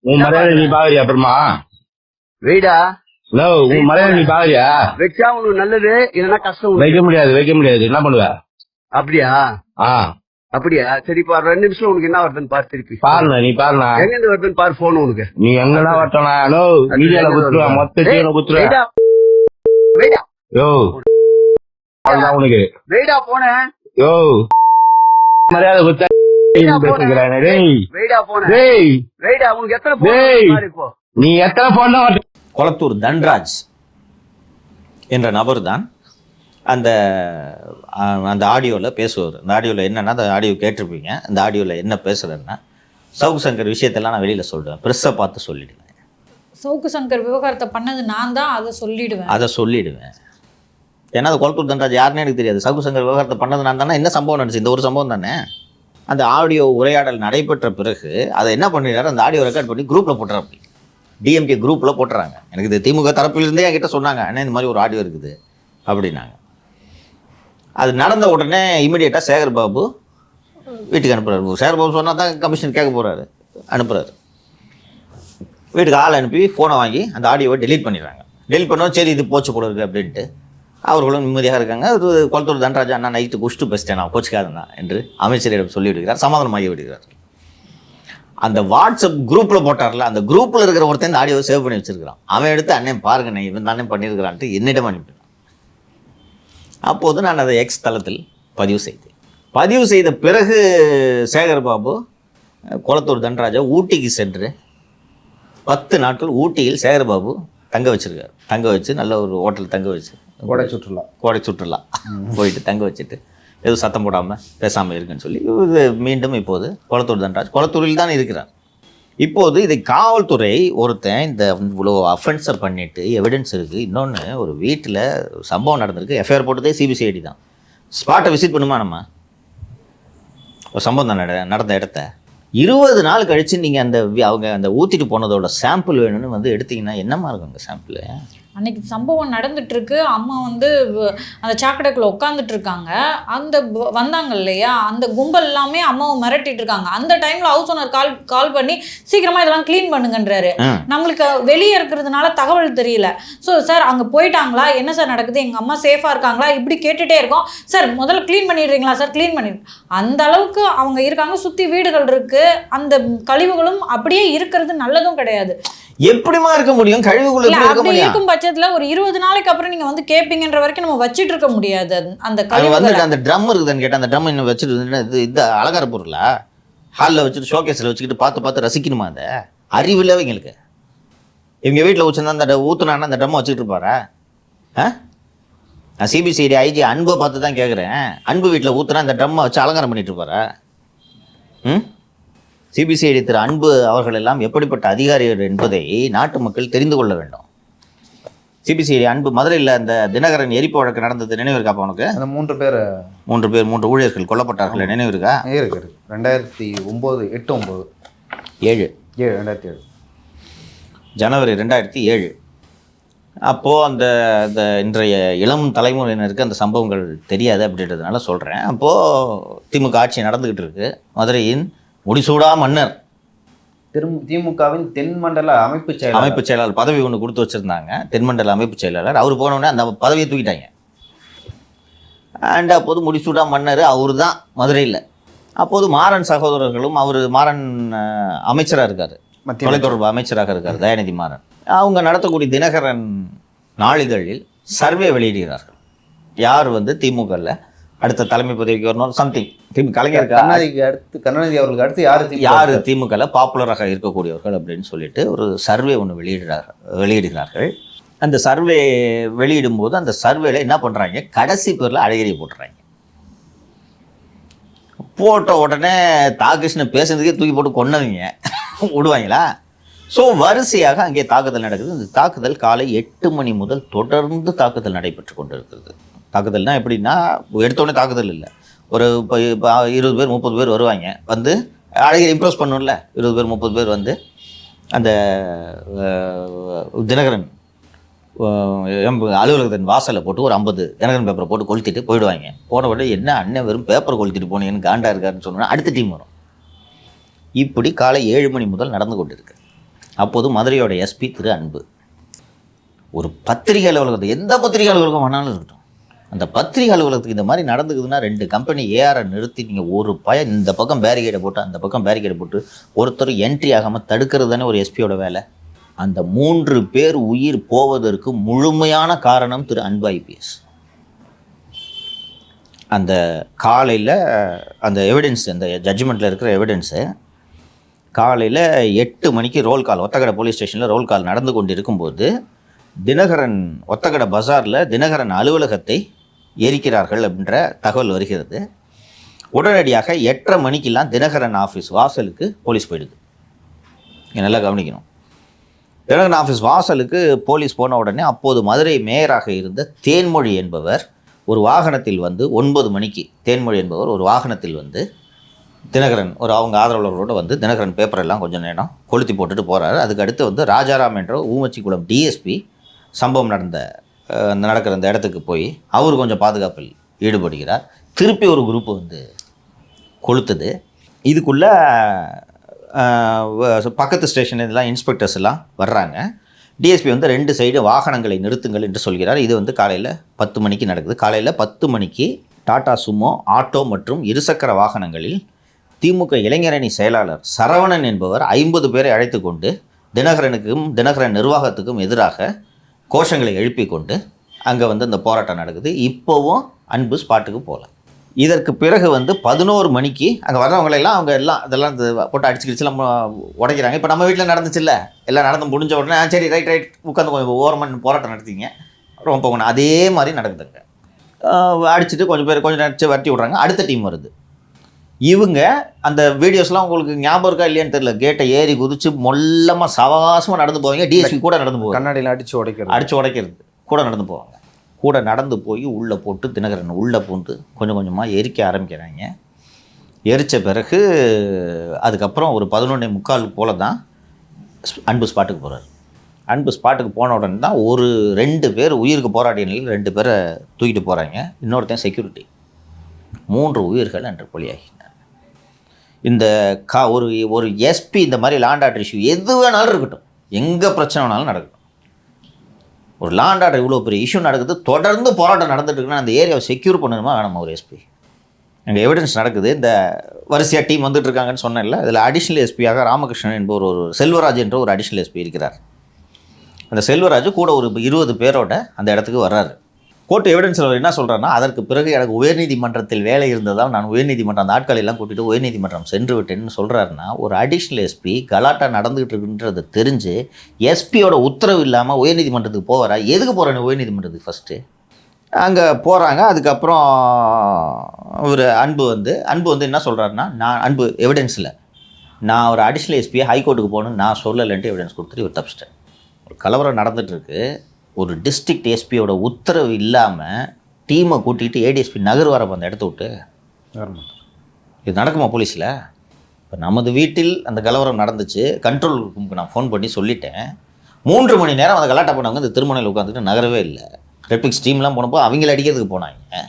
உன் மரியாதை நீ பாவரியா? அப்புறமா வெயிடா உன் மரியாதை நீ பாவரியா? வச்சா உனக்கு நல்லது, இல்லைன்னா கஷ்டம். வைக்க முடியாது என்ன பண்ணுவ? அப்படியா? அப்படியா? சரி, இப்ப 2 நிமிஷம் உனக்கு என்ன வருதுன்னு பாரு, திருப்பி பாருண்ணா, நீ பாருண்ணா, எங்க இருந்து வருதுன்னு பாரு போன் உனக்கு. நீ எங்கடா வரட்டா? மீடியால குத்துருவேன், மொத்த ஜீவனை குத்துருவேன். யோ அவ்வளவுதான் உனக்கு. வெயிடா போனேன். யோ மரியாதை குத்த பேசுகிறேன். வெயிடா போனேன். வெயிடா உனக்கு எத்தனை போன் இப்போ? நீ எத்தனை போன் தான்? கொளத்தூர் தன்ராஜ் என்ற நபர் தான் அந்த அந்த ஆடியோவில் பேசுவார். அந்த ஆடியோவில் என்னென்னா, அந்த ஆடியோ கேட்டிருப்பீங்க. அந்த ஆடியோவில் என்ன பேசுகிறேன்னா, சவுக்கு சங்கர் விஷயத்தெல்லாம் நான் வெளியில் சொல்லுவேன், ப்ரெஸ்ஸை பார்த்து சொல்லிடுவேன். சவுக்கு சங்கர் விவகாரத்தை பண்ணது நான் தான், அதை சொல்லிடுவேன். ஏன்னா அது கொளத்தூர் தன்ராஜ் யாருன்னு எனக்கு தெரியாது. சவுக்கு சங்கர் விவகாரத்தை பண்ணது நான் தானே. என்ன சம்பவம் நடந்துச்சு? இந்த ஒரு சம்பவம் தானே. அந்த ஆடியோ உரையாடல் நடைபெற்ற பிறகு அதை என்ன பண்ணிடுறாரு, அந்த ஆடியோ ரெக்கார்ட் பண்ணி குரூப்பில் போட்டுறாப்பி, டிஎம்கே குரூப்பில் போட்டுறாங்க. எனக்கு இது திமுக தரப்பிலிருந்தே என்கிட்ட சொன்னாங்க, அண்ணா இந்த மாதிரி ஒரு ஆடியோ இருக்குது அப்படின்னாங்க. அது நடந்த உடனே இமீடியட்டாக சேகர் பாபு வீட்டுக்கு அனுப்புகிறாரு. சேகர் பாபு சொன்னால் தான் கமிஷன் கேட்க போகிறாரு, அனுப்புகிறாரு. வீட்டுக்கு ஆள் அனுப்பி ஃபோனை வாங்கி அந்த ஆடியோவை டெலீட் பண்ணிடுறாங்க. டெலீட் பண்ணோம், சரி இது போச்சு போல இருக்குது அப்படின்ட்டு அவர்களும் நிம்மதியாக இருக்காங்க. அது கொளத்தூர் தன்ராஜா, அண்ணா நைட்டு குஷ்டு பேசிட்டேன், நான் கோச்சிக்காதண்ணா என்று அமைச்சரிடம் சொல்லி விடுகிறார், சமாதானமாகி விடுகிறார். அந்த வாட்ஸ்அப் குரூப்பில் போட்டார்ல, அந்த குரூப்பில் இருக்கிற ஒருத்தன் இந்த ஆடியோவை சேவ் பண்ணி வச்சிருக்கிறான். அவன் எடுத்து அண்ணன் பாருங்க, நான் இவன் தானே பண்ணியிருக்கிறான்ட்டு என்னிடம் அனுப்பினான். அப்போது நான் அதை எக்ஸ் தளத்தில் பதிவு செய்த பிறகு சேகர் பாபு கொளத்தூர் தன்ராஜா ஊட்டிக்கு சென்று 10 நாட்கள் ஊட்டியில் சேகர் பாபு தங்க வச்சிருக்காரு. தங்க வச்சு நல்ல ஒரு ஹோட்டல் தங்க வச்சு கோடை சுற்றுலா போயிட்டு தங்க வச்சுட்டு எதுவும் சத்தம் போடாமல் பேசாமல் இருக்குன்னு சொல்லி இது மீண்டும் இப்போது கொளத்தூர் தன்ராஜ் கொளத்தூரில் தான் இருக்கிறார். இப்போது இதை காவல்துறை ஒருத்தன் இந்த இவ்வளோ அஃபென்ஸை பண்ணிவிட்டு எவிடன்ஸ் இருக்குது. இன்னொன்று, ஒரு வீட்டில் சம்பவம் நடந்திருக்கு, எஃப்ஐஆர் போட்டதே சிபிசிஐடி தான். ஸ்பாட்டை விசிட் பண்ணுமா நம்ம? ஒரு சம்பவம் தான் நடந்த இடத்த 20 நாள் கழித்து நீங்கள் அவங்க அந்த ஊற்றிட்டு போனதோட சாம்பிள் வேணும்னு வந்து எடுத்திங்கன்னா என்னமா இருக்கும் அந்த சாம்பிள்? அன்னைக்கு சம்பவம் நடந்துட்டு இருக்கு. அம்மா வந்து அந்த சாக்கடைக்குள்ள உட்காந்துட்டு இருக்காங்க. அந்த வந்தாங்க இல்லையா, அந்த கும்பல் எல்லாமே அம்மாவை மிரட்டிட்டு இருக்காங்க. அந்த டைம்ல ஹவுஸ் ஓனர் கால் பண்ணி சீக்கிரமா இதெல்லாம் க்ளீன் பண்ணுங்கன்றாரு. நம்மளுக்கு வெளியே இருக்கிறதுனால தகவல் தெரியல. ஸோ சார் அங்கே போயிட்டாங்களா, என்ன சார் நடக்குது, எங்கள் அம்மா சேஃபாக இருக்காங்களா, இப்படி கேட்டுகிட்டே இருக்கோம். சார் முதல்ல க்ளீன் பண்ணிடுறீங்களா சார், க்ளீன் பண்ணி அந்த அளவுக்கு அவங்க இருக்காங்க. சுற்றி வீடுகள் இருக்கு, அந்த கழிவுகளும் அப்படியே இருக்கிறது நல்லதும் கிடையாது. எப்படிமா இருக்க முடியும்? கழிவுகள் இருக்கும் பட்சத்துல ஒரு 20 நாளைக்கு அப்புறம் நீங்க வந்து கேப்பீங்கன்ற வரைக்கும் நம்ம வச்சிட்டு இருக்க முடியாது. அந்த கழிவுகள் அந்த ட்ரம் இருக்குதுன்னு கேட்டா, அந்த ட்ரம் இன்னும் வச்சுட்டு இது அலங்கார பொருளா ஹாலில் வச்சுட்டு ஷோகேஸில் வச்சுக்கிட்டு பார்த்து ரசிக்கணுமா? அந்த அறிவில் இவங்களுக்கு இவங்க வீட்டில் வச்சுருந்தா அந்த ஊற்றுனான்னா அந்த ட்ரம்மை வச்சுக்கிட்டு இருப்பாரா? நான் சிபிசிஐடி ஐஜி அன்பை பார்த்து தான் கேட்குறேன். அன்பு வீட்டில் ஊற்றுனா அந்த ட்ரம்மை வச்சு அலங்காரம் பண்ணிட்டு இருப்பாரா? சிபிசிஐடி திரு அன்பு அவர்கள் எல்லாம் எப்படிப்பட்ட அதிகாரிகள் என்பதை நாட்டு மக்கள் தெரிந்து கொள்ள வேண்டும். சிபிசிஐடி அன்பு மதுரையில் அந்த தினகரன் எரிப்பு வழக்கு நடந்தது நினைவு இருக்கா? உனக்கு அந்த 3 ஊழியர்கள் கொல்லப்பட்டார்கள், நினைவு இருக்கா? இருக்கு. 2009 2007 ஜனவரி 2007. அப்போது அந்த இன்றைய இளம் தலைமுறையினருக்கு அந்த சம்பவங்கள் தெரியாது அப்படின்றதுனால சொல்கிறேன். அப்போது திமுக ஆட்சி நடந்துக்கிட்டு இருக்கு. மதுரையின் முடிசூடா மன்னர் திமுகவின் தென்மண்டல அமைப்பு செயலாளர் பதவி ஒன்று கொடுத்து வச்சுருந்தாங்க. தென்மண்டல அமைப்பு செயலாளர். அவர் போனோடனே அந்த பதவியை தூக்கிட்டாங்க. அண்ட் அப்போது முடிசூடா மன்னர் அவர் தான் மதுரையில். அப்போது மாறன் சகோதரர்களும், மாறன் அமைச்சராக இருக்கார், தொலைத்தொடர்பு அமைச்சராக இருக்கார், தயாநிதி மாறன். அவங்க நடத்தக்கூடிய தினகரன் நாளிதழில் சர்வே வெளியிடுகிறார்கள். யார் வந்து திமுகவில் அடுத்த தலைமை பதவிக்கு வரணும், சம்திங். கலைஞர் கருணாநிதி அவர்களுக்கு அடுத்து யார் திமுகவில் பாப்புலராக இருக்கக்கூடியவர்கள் அப்படின்னு சொல்லிட்டு ஒரு சர்வே ஒன்று வெளியிடுகிறார்கள். அந்த சர்வே வெளியிடும் போது அந்த சர்வேல என்ன பண்ணுறாங்க, கடைசி பேரில் அழகிரி போட்ட உடனே தாகிருஷ்ணன் பேசுனதுக்கே தூக்கி போட்டு கொன்னவங்க விடுவாங்களா? ஸோ வரிசையாக அங்கே தாக்குதல் நடக்குது. இந்த தாக்குதல் காலை 8 மணி முதல் தொடர்ந்து தாக்குதல் நடைபெற்று கொண்டு இருக்கிறது. தாக்குதல்னால் எப்படின்னா, எடுத்தோடனே தாக்குதல் இல்லை. ஒரு 20 பேர் 30 பேர் வருவாங்க. வந்து அழகிரி இம்ப்ரெஸ் பண்ணணும்ல, 20 பேர் 30 பேர் வந்து அந்த தினகரன் அலுவலகத்தின் வாசலில் போட்டு ஒரு 50 தினகரன் பேப்பரை போட்டு கொளுத்திட்டு போயிடுவாங்க. போன உடனே என்ன அண்ணன் வெறும் பேப்பரை கொளுத்திட்டு போனீங்கன்னு காண்டா இருக்காருன்னு சொன்னோன்னா அடுத்த டீம் வரும். இப்படி காலை 7 மணி முதல் நடந்து கொண்டு இருக்கு. அப்போது மதுரையோட எஸ்பி திரு அன்பு ஒரு பத்திரிகை அலுவலகத்தை, எந்த பத்திரிகை அலுவலகம் வேணாலும் இருக்கட்டும், அந்த பத்திரிகை அலுவலகத்துக்கு இந்த மாதிரி நடந்துக்குதுன்னா 2 கம்பெனி ஏஆரை நிறுத்தி நீங்கள் ஒரு இந்த பக்கம் பேரிகேடை போட்டு அந்த பக்கம் பேரிகேடை போட்டு ஒருத்தர் என்ட்ரி ஆகாமல் தடுக்கிறது தானே ஒரு எஸ்பியோட வேலை. அந்த 3 பேர் உயிர் போவதற்கு முழுமையான காரணம் திரு அன்பு ஐபிஎஸ். அந்த காலையில் அந்த எவிடன்ஸ், அந்த ஜட்ஜ்மெண்ட்டில் இருக்கிற எவிடன்ஸு காலையில் 8 மணிக்கு ரோல் கால், ஒத்தக்கடை போலீஸ் ஸ்டேஷனில் ரோல் கால் நடந்து கொண்டு இருக்கும்போது தினகரன் ஒத்தக்கடை பஜாரில் தினகரன் அலுவலகத்தை எரிக்கிறார்கள் அப்படின்ற தகவல் வருகிறது. உடனடியாக 8:30 மணிக்கெல்லாம் தினகரன் ஆஃபீஸ் வாசலுக்கு போலீஸ் போயிடுது. இங்கே நல்லா கவனிக்கணும். தினகரன் ஆஃபீஸ் வாசலுக்கு போலீஸ் போன உடனே அப்போது மதுரை மேயராக இருந்த தேன்மொழி என்பவர் ஒரு வாகனத்தில் வந்து 9 மணிக்கு தேன்மொழி என்பவர் ஒரு வாகனத்தில் வந்து தினகரன் அவங்க ஆதரவாளர்களோடு வந்து தினகரன் பேப்பரெல்லாம் கொஞ்சம் நேரம் கொளுத்தி போட்டுட்டு போகிறாரு. அதுக்கு அடுத்து வந்து ராஜாராம் என்ற ஊமச்சிக்குளம் டிஎஸ்பி சம்பவம் நடக்கிற அந்த இடத்துக்கு போய் அவர் கொஞ்சம் பாதுகாப்பில் ஈடுபடுகிறார். திருப்பி ஒரு குரூப் வந்து கொளுத்துது. இதுக்குள்ளே பக்கத்து ஸ்டேஷன் இதெல்லாம் இன்ஸ்பெக்டர்ஸ் எல்லாம் வர்றாங்க. டிஎஸ்பி வந்து 2 சைடு வாகனங்களை நிறுத்துங்கள் என்று சொல்கிறார். இது வந்து காலையில் 10 மணிக்கு நடக்குது. காலையில் 10 மணிக்கு டாடா சுமோ, ஆட்டோ மற்றும் இருசக்கர வாகனங்களில் திமுக இளைஞரணி செயலாளர் சரவணன் என்பவர் 50 பேரை அழைத்து கொண்டு தினகரனுக்கும் தினகரன் நிர்வாகத்துக்கும் எதிராக கோஷங்களை எழுப்பி கொண்டு அங்கே வந்து அந்த போராட்டம் நடக்குது. இப்போவும் அன்பு ஸ்பாட்டுக்கு போகல. இதற்கு பிறகு வந்து 11 மணிக்கு அங்கே வர்றவங்களெல்லாம் அவங்க எல்லாம் இதெல்லாம் போட்டு அடிச்சுக்கிடுச்சுலாம் உடைக்கிறாங்க. இப்போ நம்ம வீட்டில் நடந்துச்சுல்ல, எல்லாம் நடந்து முடிஞ்ச உடனே சரி ரைட் உட்காந்து கொஞ்சம் ஓரமாக போராட்டம் நடத்திங்க ரொம்ப போகணும். அதே மாதிரி நடக்குதுங்க. அடிச்சுட்டு கொஞ்சம் பேர் கொஞ்சம் நினச்சி வரட்டி விட்றாங்க. அடுத்த டீம் வருது. இவங்க அந்த வீடியோஸ்லாம் உங்களுக்கு ஞாபகம் இருக்கா இல்லையான்னு தெரியல. கேட்டை ஏறி குதிச்சு மொல்லமாக சவாசமாக நடந்து போவாங்க. டிஎஸ்பி கூட நடந்து போவாங்க. கண்ணாடியில் அடித்து உடைக்கிறது கூட நடந்து போவாங்க. கூட நடந்து போய் உள்ளே போட்டு தினகரன் உள்ளே பூந்து கொஞ்சம் கொஞ்சமாக எரிக்க ஆரம்பிக்கிறாங்க. எரித்த பிறகு அதுக்கப்புறம் ஒரு 11:45 போல் தான் அன்பு ஸ்பாட்டுக்கு போகிறார். அன்பு ஸ்பாட்டுக்கு போன உடனே தான் ஒரு 2 பேர் உயிருக்கு போராடிய நிலையில் 2 பேரை தூக்கிட்டு போகிறாங்க. இன்னொருத்தன் செக்யூரிட்டி. 3 உயிர்கள் அன்று பலியாகின. இந்த ஒரு எஸ்பி இந்த மாதிரி லாண்ட் ஆர்டர் இஷ்யூ எது வேணாலும் இருக்கட்டும், எங்கே பிரச்சனை வேணாலும் நடக்கட்டும். ஒரு லாண்ட் ஆர்டர் இவ்வளோ பெரிய இஷ்யூ நடக்குது, தொடர்ந்து போராட்டம் நடந்துட்டு இருக்குன்னா அந்த ஏரியாவை செக்யூர் பண்ணணுமா வேணாமா ஒரு எஸ்பி? அங்கே எவிடன்ஸ் நடக்குது. இந்த வரிசையாக டீம் வந்துட்டு இருக்காங்கன்னு சொன்னேன்ல, அதில் அடிஷ்னல் எஸ்பியாக ராமகிருஷ்ணன் என்பவர் ஒரு செல்வராஜ் என்ற ஒரு அடிஷ்னல் எஸ்பி இருக்கிறார். அந்த செல்வராஜ் கூட ஒரு 20 பேரோட அந்த இடத்துக்கு வர்றாரு. கோர்ட் எவிடன்ஸில் என்ன சொல்கிறாருன்னா, அதற்கு பிறகு எனக்கு உயர்நீதிமன்றத்தில் வேலை இருந்ததால் நான் உயர்நீதிமன்றம் அந்த ஆட்களை எல்லாம் கூட்டிகிட்டு உயர்நீதிமன்றம் சென்று விட்டேன்னு சொல்கிறாருன்னா, ஒரு அடிஷ்னல் எஸ்பி கலாட்டா நடந்துகிட்டு இருக்குன்றதை தெரிஞ்சு எஸ்பியோட உத்தரவு இல்லாமல் உயர்நீதிமன்றத்துக்கு போவாரா? எதுக்கு போகிறேன்னு உயர்நீதிமன்றத்துக்கு ஃபஸ்ட்டு அங்கே போகிறாங்க. அதுக்கப்புறம் ஒரு அன்பு வந்து என்ன சொல்கிறாருன்னா, நான் எவிடன்ஸில் நான் ஒரு அடிஷ்னல் எஸ்பியை ஹைகோர்ட்டுக்கு போகணுன்னு நான் சொல்லலைன்ட்டு எவிடன்ஸ் கொடுத்துட்டு இவர் தப்பிச்சிட்டேன். ஒரு கலவரம் நடந்துகிட்ருக்கு, ஒரு டிஸ்ட்ரிக்ட் எஸ்பியோட உத்தரவு இல்லாமல் டீமை கூட்டிகிட்டு ஏடிஎஸ்பி நகர் வரப்போ அந்த இடத்த விட்டு இது நடக்குமா போலீஸில்? இப்போ நமது வீட்டில் அந்த கலவரம் நடந்துச்சு, கண்ட்ரோல் ரூமுக்கு நான் ஃபோன் பண்ணி சொல்லிட்டேன். 3 மணி நேரம் அந்த கலாட்டா பண்ணவங்க இந்த திருமணையில் உட்காந்துட்டு நகரவே இல்லை. ரெட்பிக்ஸ் டீம்லாம் போனப்போ அவங்கள அடிக்கிறதுக்கு போனாங்க.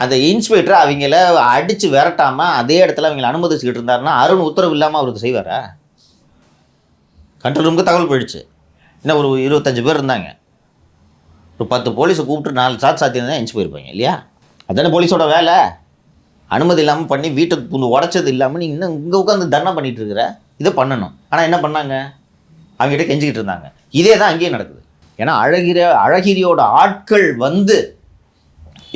அந்த இன்ஸ்பெக்டர் அவங்கள அடித்து விரட்டாமல் அதே இடத்துல அவங்கள அனுமதிச்சுக்கிட்டு இருந்தாருன்னா அருண் உத்தரவு இல்லாமல் அவருக்கு செய்வாரா? கண்ட்ரோல் ரூமுக்கு தகவல் போயிடுச்சு. இன்னும் ஒரு 25 பேர் இருந்தாங்க. ஒரு 10 போலீஸை கூப்பிட்டு 4 சாத்தியம் தான் எஞ்சி போயிருப்பாங்க இல்லையா? அதுதானே போலீஸோட வேலை. அனுமதி இல்லாமல் பண்ணி வீட்டை உடைச்சது இல்லாமல் நீ இன்னும் இங்கே உட்காந்து தர்ணா பண்ணிகிட்டு இருக்கிற, இதை பண்ணணும். ஆனால் என்ன பண்ணாங்க? அவங்ககிட்ட கெஞ்சிக்கிட்டு இருந்தாங்க. இதே தான் அங்கேயும் நடக்குது. ஏன்னா அழகிரியோட ஆட்கள் வந்து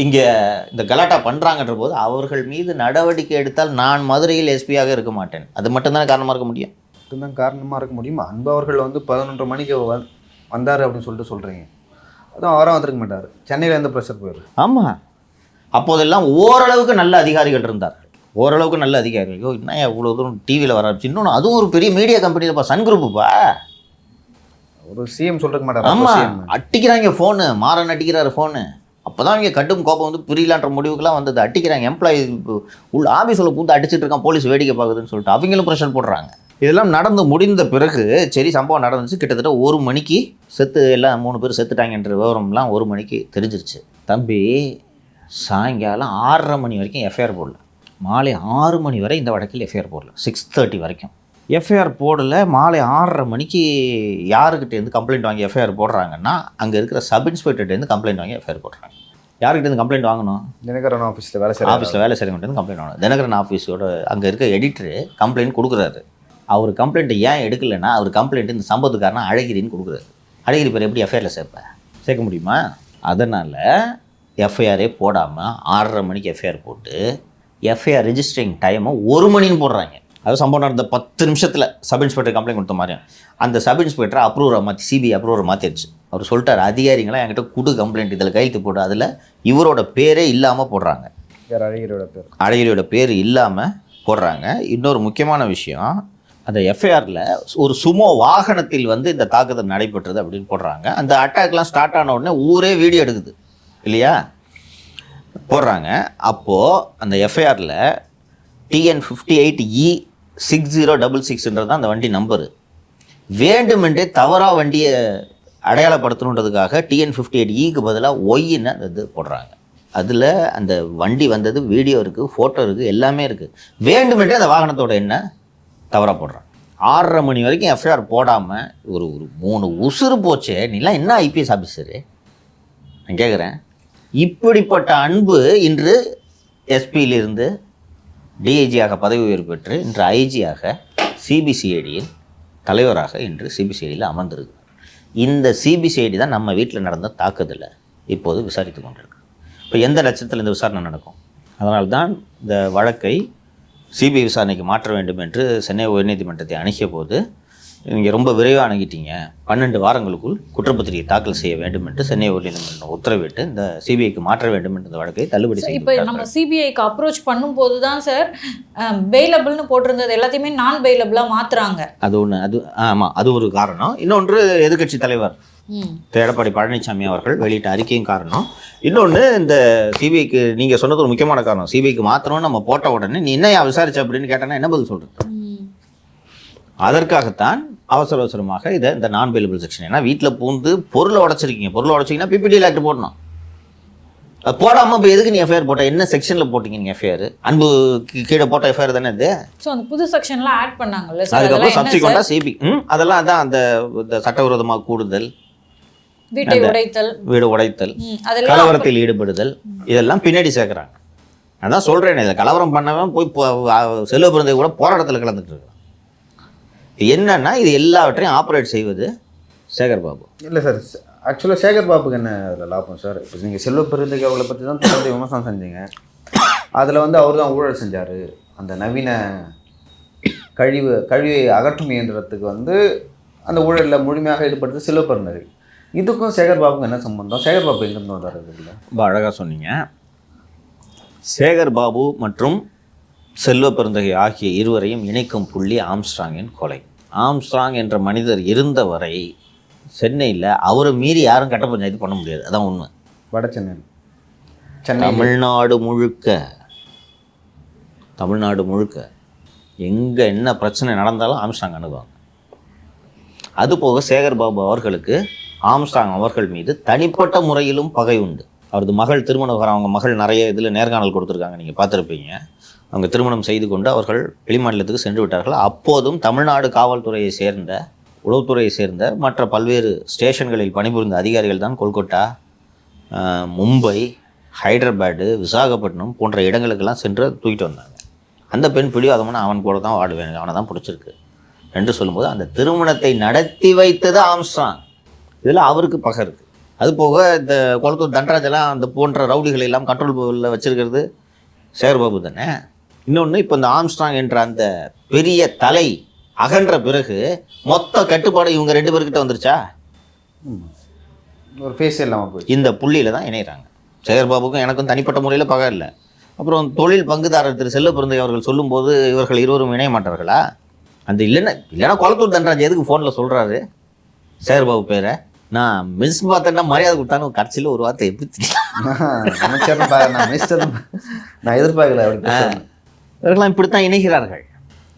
இங்கே இந்த கலாட்டா பண்ணுறாங்கன்ற போது அவர்கள் மீது நடவடிக்கை எடுத்தால் நான் மதுரையில் எஸ்பியாக இருக்க மாட்டேன். அது மட்டும்தானே காரணமாக இருக்க முடியும். மட்டும்தான் காரணமாக இருக்க முடியுமா? அன்பு அவர்கள் வந்து 11:30 மணிக்கு வந்தார் அப்படின்னு சொல்கிறீங்க. அதுவும் அவராக வந்திருக்க மாட்டார். சென்னையில் இருந்து ப்ரெஷர் போயிடும். ஆமாம், அப்போதெல்லாம் ஓரளவுக்கு நல்ல அதிகாரிகள் இருந்தார்கள். ஓரளவுக்கு நல்ல அதிகாரிகள். என்ன இவ்வளோ தூரம் டிவியில் வர ஆரம்பிச்சு. இன்னொன்று அதுவும் ஒரு பெரிய மீடியா கம்பெனியில்ப்பா, சன் குரூப்புப்பா. ஒரு சிஎம் சொல்லிருக்க மாட்டார். ஆமாம், அட்டிக்கிறாங்க ஃபோனு, மாறன் அட்டிக்கிறாரு ஃபோனு. அப்போ தான் இங்கே கட்டும் கோபம் வந்து புரியலான்ற முடிவுக்கெல்லாம் வந்தது. அட்டிக்கிறாங்க, எம்ப்ளாயி உள்ள ஆஃபீஸில் பூந்து அடிச்சுட்டு இருக்கான், போலீஸ் வேடிக்கை பார்க்குதுன்னு சொல்லிட்டு அவங்களும் ப்ரெஷர் போடுறாங்க. இதெல்லாம் நடந்து முடிந்த பிறகு சரி சம்பவம் நடந்துச்சு. கிட்டத்தட்ட 1 மணிக்கு செத்து எல்லாம் 3 பேர் செத்துட்டாங்கன்ற விவரம்லாம் 1 மணிக்கு தெரிஞ்சிருச்சு. தம்பி சாயங்காலம் 6:30 மணி வரைக்கும் எஃப்ஐஆர் போடல. மாலை 6 மணி வரை இந்த வழக்கில் எஃப்ஐஆர் போடல. 6:30 வரைக்கும் எஃப்ஐஆர் போடலை. மாலை 6:30 மணிக்கு யாருக்கிட்டேருந்து கம்ப்ளைண்ட் வாங்கி எஃப்ஐஆர் போடுறாங்கன்னா அங்கே இருக்கிற சப் இன்ஸ்பெக்டர்கிட்டேருந்து கம்ப்ளைண்ட் வாங்கி எஃப்ஐஆர் போடுறாங்க. யார்கிட்ட இருந்து கம்ப்ளைண்ட் வாங்கணும்? தினகரன் ஆஃபீஸில் வேலை செய்கிற ஆஃபீஸில் வேலை செய்கிறவங்க கம்ப்ளைண்ட் வாங்கணும். தினகரன் ஆஃபீஸோட அங்கே இருக்க எடிட்டரு கம்ப்ளைண்ட் கொடுக்குறாரு. அவர் கம்ப்ளைண்ட்டை ஏன் எடுக்கலைன்னா அவர் கம்ப்ளைண்ட் இந்த சம்பவத்துக்காரனா அழகிரின்னு கொடுக்குறாரு. அழகிரி பேர் எப்படி எஃப்ஐஆரில் சேர்க்க முடியுமா? அதனால் எஃப்ஐஆரே போடாமல் 6:30 மணிக்கு எஃப்ஐஆர் போட்டு எஃப்ஐஆர் ரெஜிஸ்டரிங் டைமை 1 மணின்னு போடுறாங்க. அது சம்பவம் நடந்த 10 நிமிஷத்தில் சப் இன்ஸ்பெக்டர் கம்ப்ளைண்ட் கொடுத்த மாதிரியும் அந்த சப் இன்ஸ்பெக்டர் அப்ரூவரை மாற்றி சிபிஐ அப்ரூவரை மாற்றிடுச்சு. அவர் சொல்லிட்டார், அதிகாரிங்களாம் என்கிட்ட குடு கம்ப்ளைண்ட் இதில் கையெழுத்து போட்டு அதில் இவரோட பேரே இல்லாமல் போடுறாங்க. அழகிரியோட பேர் இல்லாமல் போடுறாங்க. இன்னொரு முக்கியமான விஷயம், அந்த எஃப்ஐஆரில் ஒரு சுமோ வாகனத்தில் வந்து இந்த தாக்குதல் நடைபெற்றது அப்படின்னு போடுறாங்க. அந்த அட்டாக்லாம் ஸ்டார்ட் ஆன உடனே ஊரே வீடியோ எடுக்குது இல்லையா, போடுறாங்க. அப்போது அந்த எஃப்ஐஆரில் TN 58E6066 தான் அந்த வண்டி நம்பரு. வேண்டுமென்றே தவறாக வண்டியை அடையாளப்படுத்தணுன்றதுக்காக TN 58E பதிலாக ஒய்ன்னு அந்த இது போடுறாங்க. அதில் அந்த வண்டி வந்தது வீடியோ இருக்குது, ஃபோட்டோ இருக்குது, எல்லாமே இருக்குது. வேண்டுமென்றே அந்த வாகனத்தோட என்ன தவறாக போடுறாங்க. 6:30 மணி வரைக்கும் எஃப்ஐஆர் போடாமல் ஒரு 3 உசுறு போச்சே. நீலாம் என்ன ஐபிஎஸ் ஆஃபீஸரு நான் கேட்குறேன். இப்படிப்பட்ட அன்பு இன்று எஸ்பியிலிருந்து டிஐஜியாக பதவி உயர்வு பெற்று இன்று ஐஜியாக சிபிசிஐடியின் தலைவராக இன்று சிபிசிஐடியில் அமர்ந்திருக்கு. இந்த சிபிசிஐடி தான் நம்ம வீட்டில் நடந்த தாக்குதலை இப்போது விசாரித்து கொண்டிருக்கு. இப்போ எந்த லட்சத்தில் இந்த விசாரணை நடக்கும்? அதனால்தான் இந்த வழக்கை சிபிஐ விசாரணைக்கு மாற்ற வேண்டும் என்று சென்னை உயர்நீதிமன்றத்தை அணுகிய போது நீங்கள் ரொம்ப விரைவாக அணுகிட்டீங்க, 12 வாரங்களுக்குள் குற்றப்பத்திரிகை தாக்கல் செய்ய வேண்டும் என்று சென்னை உயர்நீதிமன்றம் உத்தரவிட்டு இந்த சிபிஐக்கு மாற்ற வேண்டும் என்று இந்த வழக்கை தள்ளுபடி செய்து. இப்போ நம்ம சிபிஐக்கு அப்ரோச் பண்ணும்போது தான் சார் பெயிலபிள்னு போட்டிருந்தது எல்லாத்தையுமே நான் பெயிலபிளாக மாற்றுறாங்க. அது ஒன்று, அது ஆமாம், அது ஒரு காரணம். இன்னொன்று எதிர்க்கட்சி தலைவர் எடப்பாடி பழனிசாமி அவர்கள் வெளியிட்ட அறிக்கையும் காரணம். இன்னொன்று இந்த சிபிஐக்கு நீங்கள் சொன்னது ஒரு முக்கியமான காரணம். சிபிஐக்கு மாற்றணும்னு நம்ம போட்ட உடனே நீ என்ன விசாரிச்ச அப்படின்னு கேட்டேன்னா என்ன பதில் சொல்கிறது? அதற்காகத்தான் அவசர அவசரமாக இதை இந்த நான் பெயிலபிள் செக்ஷன். ஏன்னா வீட்டில் பூந்து பொருளை உடச்சிருக்கீங்க, பொருளை உடச்சிங்கன்னா பிபிடி ஆக்ட் போடணும். அது போடாமல் இப்போ எதுக்கு நீ எஃப்ஐஆர் போட்ட? என்ன செக்ஷனில் போட்டிங்க நீங்கள் எஃப்ஐஆர்? அன்பு கீழே போட்ட எஃப்ஐஆர் தானே இது. ஸோ அந்த புது செக்ஷன்லாம் ஆட் பண்ணாங்கல்ல சார், அதுக்கப்புறம் சப்சிக்வெண்ட்டாக சிபி அதெல்லாம் அதான் அந்த சட்டவிரோதமாக கூடுதல், வீடு உடைத்தல், கலவரத்தில் ஈடுபடுதல், இதெல்லாம் பின்னாடி சேர்க்குறாங்க. அதான் சொல்கிறேன், இதில் கலவரம் பண்ணவன் போய் செல்வ பிறந்தை கூட போராட்டத்தில் கலந்துட்டு இருக்கான். என்னன்னா இது எல்லாவற்றையும் ஆப்ரேட் செய்வது சேகர் பாபு. இல்லை சார், ஆக்சுவலாக சேகர் பாபுக்கு என்ன அதில் லாபம் சார்? இப்போ நீங்கள் செல்வ பெருந்தகை அவங்களை பற்றி தான் தொடர்ந்து விமர்சனம் செஞ்சீங்க. அதில் வந்து அவர் தான் ஊழல் செஞ்சார். அந்த நவீன கழிவை அகற்றும் இயந்திரத்துக்கு வந்து அந்த ஊழலில் முழுமையாக ஈடுபடுறது செல்வ பெருந்தகை. இதுக்கும் சேகர் பாபுக்கும் என்ன சம்பந்தம்? சேகர் பாபு எங்கேருந்து வந்தார்? இல்லை ரொம்ப அழகாக சொன்னீங்க. சேகர் பாபு மற்றும் செல்வ பெருந்தகை ஆகிய இருவரையும் இணைக்கும் புள்ளி ஆம்ஸ்ட்ராங்கின் கொலை. ஆம்ஸ்ட்ராங் என்ற மனிதர் இருந்த வரை சென்னையில் அவரை மீறி யாரும் கட்ட பஞ்சாயத்து பண்ண முடியாது. அதான் உண்மை. வட சென்னை, தமிழ்நாடு முழுக்க எங்கே என்ன பிரச்சனை நடந்தாலும் ஆம்ஸ்ட்ராங் அணுகுவாங்க. அதுபோக சேகர் பாபு அவர்களுக்கு ஆம்ஸ்ட்ராங் அவர்கள் மீது தனிப்பட்ட முறையிலும் பகை உண்டு. அவரது மகள் திருமண விவகாரம், அவங்க மகள் நிறைய இதில் நேர்காணல் கொடுத்துருக்காங்க, நீங்கள் பார்த்துருப்பீங்க. அவங்க திருமணம் செய்து கொண்டு அவர்கள் வெளிமாநிலத்துக்கு சென்று விட்டார்கள். அப்போதும் தமிழ்நாடு காவல்துறையை சேர்ந்த, உளவுத்துறையை சேர்ந்த மற்ற பல்வேறு ஸ்டேஷன்களில் பணிபுரிந்த அதிகாரிகள் தான் கொல்கத்தா, மும்பை, ஹைதராபாடு, விசாகப்பட்டினம் போன்ற இடங்களுக்கெல்லாம் சென்று தூக்கிட்டு வந்தாங்க. அந்த பெண் பிடிவாதமான அவன் கூட தான் வாடுவேன், அவனை தான் பிடிச்சிருக்கு என்று சொல்லும்போது அந்த திருமணத்தை நடத்தி வைத்தது ஆம்ஸ்ட்ராங். இதில் அவருக்கு பகை இருக்குது. அதுபோக இந்த கொளத்தூர் தண்டராஜெல்லாம் அந்த போன்ற ரவுடிகளை எல்லாம் கண்ட்ரோல் வச்சிருக்கிறது சேகர்பாபு தானே. இன்னொன்று, இப்போ இந்த ஆம்ஸ்ட்ராங் என்ற அந்த பெரிய தலை அகன்ற பிறகு மொத்த கட்டுப்பாடு இவங்க 2 பேர்கிட்ட வந்துருச்சா? ஒரு ஃபேஸ் இல்லாமல் போய் இந்த புள்ளியில் தான் இணைகிறாங்க. சேகர்பாபுக்கும் எனக்கும் தனிப்பட்ட முறையில் பகை இல்லை. அப்புறம் தொழில் பங்குதாரர் திரு செல்வ பெருந்தகை அவர்கள் சொல்லும்போது இவர்கள் இருவரும் இணைய மாட்டார்களா? அந்த இல்லைன்னா கொளத்தூர் தண்டராஜ் எதுக்கு ஃபோனில் சொல்கிறாரு சேகர்பாபு பேரை? நான் மிஸ் பார்த்தேன்னா மரியாதை கொடுத்தானு கடைசியில் ஒரு வார்த்தை எப்படி நான் எதிர்பார்க்கல. இவர்களாம் இப்படித்தான் இணைகிறார்கள்.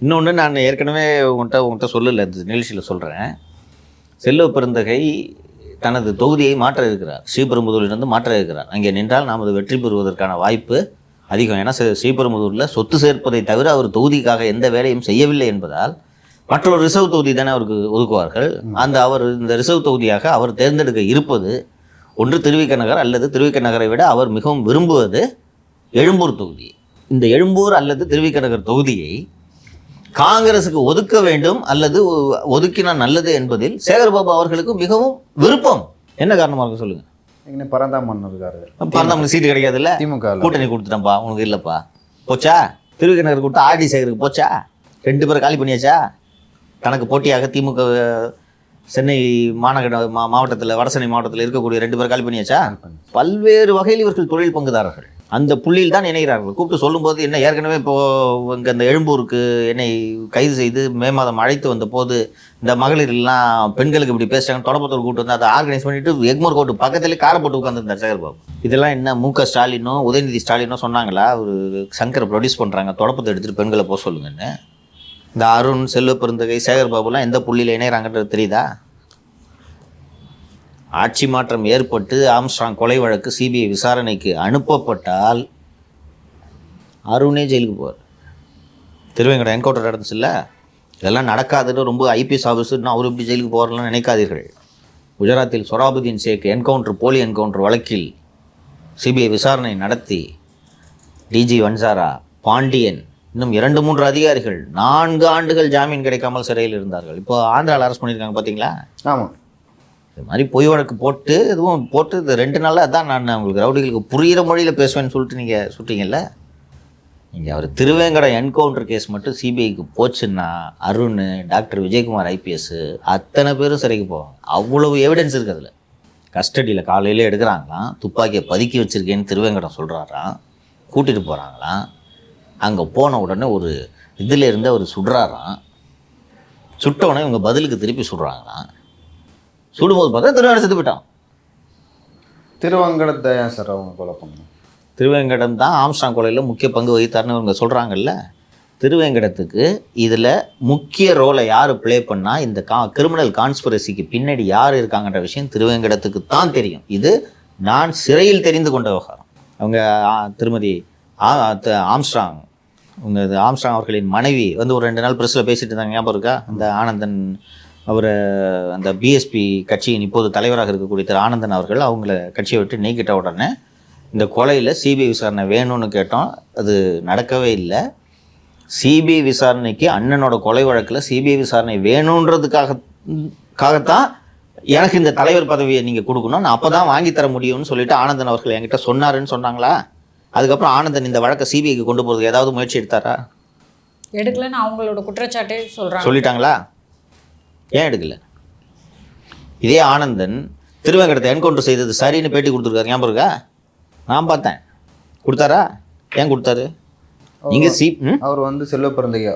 இன்னொன்று, நான் ஏற்கனவே உங்கள்கிட்ட சொல்லலை, இந்த நிகழ்ச்சியில் சொல்கிறேன். செல்வ பெருந்தகை தனது தொகுதியை மாற்ற இருக்கிறார். ஸ்ரீபெரும்புதூரிலிருந்து மாற்ற இருக்கிறார். அங்கே நின்றால் நாம் அது வெற்றி பெறுவதற்கான வாய்ப்பு அதிகம். ஏன்னா ஸ்ரீபெரும்புதூரில் சொத்து சேர்ப்பதை தவிர அவர் தொகுதிக்காக எந்த வேலையும் செய்யவில்லை என்பதால் மற்றொரு ரிசர்வ் தொகுதி தானே அவருக்கு ஒதுக்குவார்கள். அவர் இந்த ரிசர்வ் தொகுதியாக அவர் தேர்ந்தெடுக்க இருப்பது ஒன்று திருவிக நகர் அல்லது திருவிக நகரை விட அவர் மிகவும் விரும்புவது எழும்பூர் தொகுதி. இந்த எழும்பூர் அல்லது திருவிக நகர் தொகுதியை காங்கிரஸுக்கு ஒதுக்க வேண்டும் அல்லது ஒதுக்கினால் நல்லது என்பதில் சேகர்பாபு அவர்களுக்கு மிகவும் விருப்பம். என்ன காரணமாக இருக்கும் சொல்லுங்க? பரந்தாமன் இருக்காரு, பரந்தாமன் சீட்டு கிடைக்காதுல்ல, திமுக கூட்டணி கொடுத்துட்டேன்ப்பா உனக்கு இல்லைப்பா, போச்சா? திருவிக நகர் கொடுத்தா ஆர்டி சேகருக்கு போச்சா? 2 பேரை காலி பண்ணியாச்சா? தனக்கு போட்டியாக திமுக சென்னை மாநகர மாவட்டத்தில் வடசென்னை மாவட்டத்தில் இருக்கக்கூடிய 2 பேர் காலி பண்ணியாச்சா? பல்வேறு வகையில் இவர்கள் தொழில் பங்குதாரர்கள். அந்த புள்ளியில் தான் இணைகிறார்கள். கூப்பிட்டு சொல்லும்போது என்ன, ஏற்கனவே இப்போது இங்கே இந்த எழும்பூருக்கு என்னை கைது செய்து மே மாதம் அழைத்து வந்த போது இந்த மகளிர்லாம் பெண்களுக்கு இப்படி பேசுகிறாங்க, தொடப்பத்தூர் கூட்டு வந்து அதை ஆர்கனைஸ் பண்ணிவிட்டு எக்மோர் கோட்டு பக்கத்துலேயே காரை போட்டு உட்காந்துருந்தார் சேகர்பாபு. இதெல்லாம் என்ன மு.க. ஸ்டாலினோ உதயநிதி ஸ்டாலினோ சொன்னாங்களா? ஒரு சங்கரை ப்ரொடியூஸ் பண்ணுறாங்க, தொடப்பத்தை எடுத்துகிட்டு பெண்களை போக சொல்லுங்கன்னு. இந்த அருண், செல்வ பெருந்தகை, சேகர்பாபுலாம் எந்த புள்ளியில் இணைகிறாங்கன்றது தெரியுதா? ஆட்சி மாற்றம் ஏற்பட்டு ஆம்ஸ்ட்ராங் கொலை வழக்கு சிபிஐ விசாரணைக்கு அனுப்பப்பட்டால் அருணே ஜெயிலுக்கு போவார். திருவேங்கடம் என்கவுண்டர் நடந்துச்சு இல்லை, இதெல்லாம் நடக்காதுன்னு ரொம்ப ஐபிஎஸ் ஆஃபீஸர்னு அவர் இப்படி ஜெயிலுக்கு போகிறலாம் நினைக்காதீர்கள். குஜராத்தில் சொராபுதீன் ஷேக் என்கவுண்டர், போலி என்கவுண்டர் வழக்கில் சிபிஐ விசாரணை நடத்தி டிஜி வன்சாரா, பாண்டியன், இன்னும் 2-3 அதிகாரிகள் 4 ஆண்டுகள் ஜாமீன் கிடைக்காமல் சிறையில் இருந்தார்கள். இப்போ ஆந்திராவில் அரெஸ்ட் பண்ணியிருக்காங்க பார்த்தீங்களா? ஆமாம். இது மாதிரி பொய் வழக்கு போட்டு இதுவும் போட்டு இது 2 நாளில் அதான் நான் உங்களுக்கு ரவுடிகளுக்கு புரிகிற மொழியில் பேசுவேன்னு சொல்லிட்டு நீங்கள் சுட்டீங்கல்ல. நீங்கள் அவர் திருவேங்கடம் என்கவுண்டர் கேஸ் மட்டும் சிபிஐக்கு போச்சுன்னா அருண், டாக்டர் விஜயகுமார் ஐபிஎஸ் அத்தனை பேரும் சிறைக்கு போவாங்க. அவ்வளவு எவிடன்ஸ் இருக்குது அதில். கஸ்டடியில் காலையில் எடுக்கிறாங்களாம், துப்பாக்கியை பதுக்கி வச்சுருக்கேன்னு திருவேங்கடம் சொல்கிறாராம், கூட்டிகிட்டு போகிறாங்களாம். அங்கே போன உடனே ஒரு இதில் இருந்து அவர் சுடுறாராம், சுட்டவுடனே இவங்க பதிலுக்கு திருப்பி சுடுறாங்களாம். சுடும்போது பார்த்தா திருவேங்கடம் செத்து போயிட்டான். திருவேங்கடத்தை ஏன் சார் அவங்க கொலை பண்ணணும்? திருவேங்கடம் தான் ஆம்ஸ்ட்ராங் கொலையில் முக்கிய பங்கு வகித்தார்னு இவங்க சொல்கிறாங்கல்ல. திருவேங்கடத்துக்கு இதில் முக்கிய ரோலை யார் ப்ளே பண்ணால் இந்த கிரிமினல் கான்ஸ்பிரசிக்கு பின்னாடி யார் இருக்காங்கன்ற விஷயம் திருவேங்கடத்துக்கு தான் தெரியும். இது நான் சிறையில் தெரிந்து கொண்ட விவகாரம். அவங்க திருமதி ஆம்ஸ்ட்ராங், அவங்க ஆம்ஸ்ட்ராங் அவர்களின் மனைவி வந்து ஒரு 2 நாள் ப்ரெஸ்ஸில் பேசிட்டு இருந்தாங்க, ஞாபகம் இருக்கா? அந்த ஆனந்தன், அவர் அந்த பிஎஸ்பி கட்சியின் இப்போது தலைவராக இருக்கக்கூடிய திரு ஆனந்தன் அவர்கள் அவங்கள கட்சியை விட்டு நீக்கிட்ட உடனே இந்த கொலையில் சிபிஐ விசாரணை வேணும்னு கேட்டோம். அது நடக்கவே இல்லை. சிபிஐ விசாரணைக்கு அண்ணனோட கொலை வழக்கில் சிபிஐ விசாரணை வேணுன்றதுக்காகத்தான் எனக்கு இந்த தலைவர் பதவியை நீங்கள் கொடுக்கணும், நான் அப்போ தான் வாங்கி தர முடியும்னு சொல்லிட்டு ஆனந்தன் அவர்கள் என்கிட்ட சொன்னாருன்னு சொன்னாங்களா? அதுக்கப்புறம் ஆனந்தன் இந்த வழக்கை சிபிஐக்கு கொண்டு போகிறதுக்கு ஏதாவது முயற்சி எடுத்தாரா? எடுக்கலன்னு அவங்களோட குற்றச்சாட்டே சொல்லிட்டாங்களா? ஏன் எடுக்கல? இதே ஆனந்தன் திருவேங்கடத்தை என்கவுண்டர் செய்தது சரின்னு பேட்டி கொடுத்துருக்காரு, ஞாபகம் இருக்கா? நான் பார்த்தேன். கொடுத்தாரா? ஏன் கொடுத்தாரு? நீங்கள் அவர் வந்து செல்வ பிறந்தகை,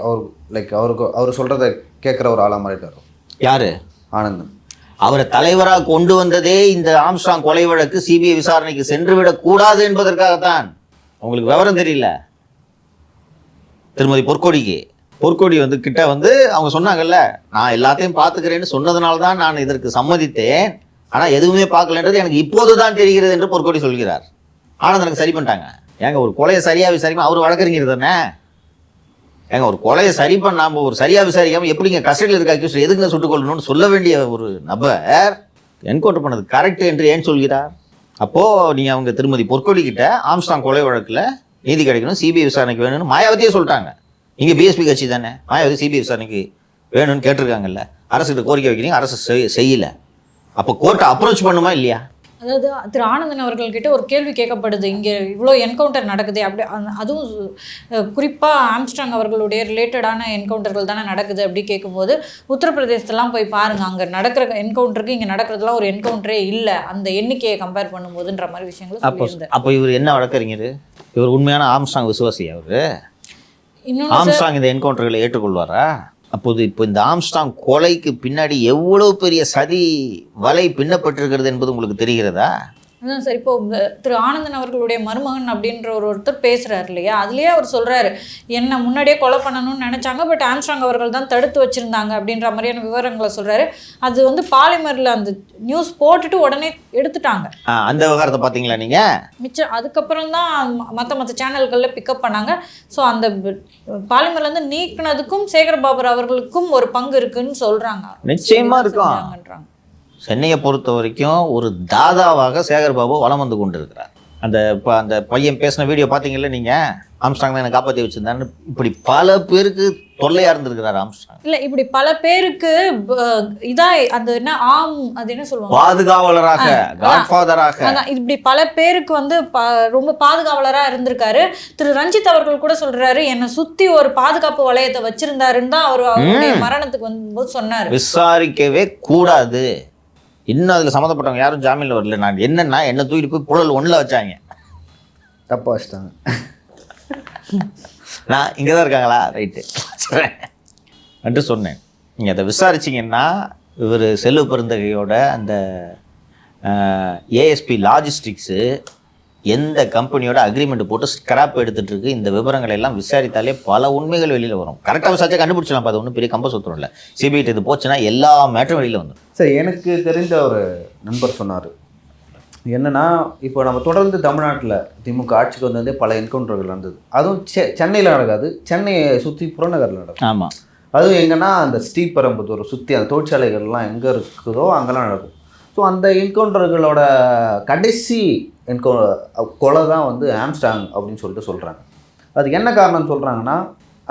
அவர் சொல்கிறத கேட்குற ஒரு ஆளாக மாறிட்டார். யார்? ஆனந்தன். அவரை தலைவராக கொண்டு வந்ததே இந்த ஆம்ஸ்ட்ராங் கொலை வழக்கு சிபிஐ விசாரணைக்கு சென்று விடக்கூடாது என்பதற்காகத்தான். உங்களுக்கு விவரம் தெரியல. திருமதி பொற்கொடி வந்து கிட்ட வந்து அவங்க சொன்னாங்கல்ல, நான் எல்லாத்தையும் பார்த்துக்கிறேன்னு சொன்னதுனால தான் நான் இதற்கு சம்மதித்தேன், ஆனால் எதுவுமே பார்க்கலன்றது எனக்கு இப்போது தான் தெரிகிறது என்று பொற்கொடி சொல்கிறார். ஆனந்தனுக்கு சரி பண்ணிட்டாங்க. ஏங்க ஒரு கொலையை சரியாக விசாரிக்காம அவர் வழக்கறிஞர் தானே? ஏங்க ஒரு கொலையை சரி பண்ணாம ஒரு சரியாக விசாரிக்காமல் எப்படிங்க கஸ்டடியில் இருக்க அக்யூஸ்ட் எதுக்குங்க சுட்டுக் கொள்ளணும்னு சொல்ல வேண்டிய ஒரு நபர் என்கவுண்டர் பண்ணது கரெக்ட் என்று ஏன் சொல்கிறார்? அப்போது நீங்கள் அவங்க திருமதி பொற்கொடி கிட்ட ஆம்ஸ்ட்ராங் கொலை வழக்கில் நீதி கிடைக்கணும், சிபிஐ விசாரணைக்கு வேணும்னு மாயாவதியே சொல்லிட்டாங்க. இங்கே பிஎஸ்பி கட்சி தானே, மாயாவதி சிபிஐ விசாரணைக்கு வேணும்னு கேட்டிருக்காங்கல்ல, அரசுகிட்ட கோரிக்கை வைக்கிறீங்க, அரசு செய்யலை. அப்போ கோர்ட்டை அப்ரோச் பண்ணுமா இல்லையா? அதாவது திரு ஆனந்தன் அவர்கள்கிட்ட ஒரு கேள்வி கேட்கப்படுது, இங்கே இவ்வளோ என்கவுண்டர் நடக்குது அப்படி, அதுவும் குறிப்பாக ஆம்ஸ்ட்ராங் அவர்களுடைய ரிலேட்டடான என்கவுண்டர்கள் தானே நடக்குது அப்படி கேட்கும்போது, உத்தரப்பிரதேசத்தெல்லாம் போய் பாருங்கள், அங்கே நடக்கிற என்கவுண்டருக்கு இங்கே நடக்கிறதுலாம் ஒரு என்கவுண்டரே இல்லை அந்த எண்ணிக்கையை கம்பேர் பண்ணும்போதுன்ற மாதிரி விஷயங்களும் சொல்லியிருந்தார். அப்போ இவர் என்ன வழக்கறிஞர்? இவர் உண்மையான ஆம்ஸ்ட்ராங் விசுவாசி. அவர் ஆம்ஸ்ட்ராங் இந்த என்கவுண்டர்களை ஏற்றுக்கொள்வாரா? அப்போது இப்போ இந்த ஆம்ஸ்ட்ராங் கொலைக்கு பின்னாடி எவ்வளோ பெரிய சதி வலை பின்னப்பட்டிருக்கிறது என்பது உங்களுக்கு தெரிகிறதா? அதான் சார், இப்போ திரு ஆனந்தன் அவர்களுடைய மருமகன் அப்படின்ற ஒருத்தர் பேசுகிறார் இல்லையா, அதுலேயே அவர் சொல்கிறாரு, என்னை முன்னாடியே கொலை பண்ணணும்னு நினச்சாங்க, பட் ஆம்ஸ்ட்ராங் அவர்கள் தான் தடுத்து வச்சுருந்தாங்க அப்படின்ற மாதிரியான விவரங்களை சொல்கிறாரு. அது வந்து பாலிமரில் அந்த நியூஸ் போட்டுட்டு உடனே எடுத்துட்டாங்க. அந்த விவகாரத்தை பார்த்தீங்களா நீங்கள்? மிச்சம் அதுக்கப்புறம் தான் மற்ற சேனல்களில் பிக்கப் பண்ணாங்க. ஸோ அந்த பாலிமர்லேருந்து நீக்கினதுக்கும் சேகர்பாபு அவர்களுக்கும் ஒரு பங்கு இருக்குன்னு சொல்கிறாங்க. நிச்சயமாக இருக்கும். சென்னையை பொறுத்த வரைக்கும் ஒரு தாதாவாக சேகர்பாபு வலம் வந்து கொண்டிருக்கிறார். அந்த பையன் பேசின வீடியோ பார்த்தீங்கல்ல நீங்கள், ஆம்ஸ்ட்ராங் தான் என்னை காப்பாற்றி வச்சிருந்தான்னு. இப்படி பல பேருக்கு தொல்லையாக இருந்திருக்கிறார் ஆம்ஸ்ட்ராங். இல்ல இப்படி பல பேருக்கு இதா அந்த என்ன அது என்ன சொல்லுவாங்க, பாதுகாவலராக, காட்ஃபாதராக, அதான் இப்படி பல பேருக்கு வந்து ரொம்ப பாதுகாவலரா இருந்திருக்காரு. திரு ரஞ்சித் அவர்கள் கூட சொல்றாரு, என்னை சுத்தி ஒரு பாதுகாப்பு வளையத்தை வச்சிருந்தாருன்னு தான் அவருடைய மரணத்துக்கு வந்து சொன்னாரு. விசாரிக்கவே கூடாது. இன்னும் அதில் சம்மந்தப்பட்டவங்க யாரும் ஜாமீனில் வரல. நான் என்னன்னா என்ன தூக்கிட்டு போய் புழல் 1ல் வச்சாங்க. தப்பா வச்சிட்டாங்க. நான் இங்கே தான் இருக்காங்களா, ரைட்டு என்று சொன்னேன். நீங்கள் அதை விசாரிச்சிங்கன்னா இவர் செல்வ பெருந்தகையோட அந்த ஏஎஸ்பி லாஜிஸ்டிக்ஸு எந்த கம்பெனியோட அக்ரிமெண்ட் போட்டு ஸ்கிராப் எடுத்துகிட்டு இருக்கு, இந்த விவரங்களை எல்லாம் விசாரித்தாலே பல உண்மைகள் வெளியில் வரும். கரெக்டாக விசாரிச்சா கண்டுபிடிச்சலாம். அது ஒன்றும் பெரிய கம்ப சுத்தம் இல்லை. சிபிஐ இது போச்சுன்னா எல்லா மேட்டரும் வெளியில் வந்துடும். சரி, எனக்கு தெரிந்த ஒரு நண்பர் சொன்னார் என்னன்னா, இப்போ நம்ம தொடர்ந்து தமிழ்நாட்டில் திமுக ஆட்சிக்கு வந்ததே பல என்கவுண்டர்கள் நடந்தது. அதுவும் சென்னையில் நடக்காது, சென்னையை சுற்றி புறநகரில் நடக்கும். ஆமாம். அதுவும் எங்கன்னா அந்த ஸ்ரீபெரும்புதூர் சுற்றி அந்த தொழிற்சாலைகள்லாம் எங்கே இருக்குதோ அங்கெல்லாம் நடக்கும். ஸோ அந்த என்கவுண்டர்களோட கடைசி கொலை தான் வந்து ஆம்ஸ்ட்ராங் அப்படின்னு சொல்லிட்டு சொல்கிறாங்க. அது என்ன காரணம்னு சொல்கிறாங்கன்னா,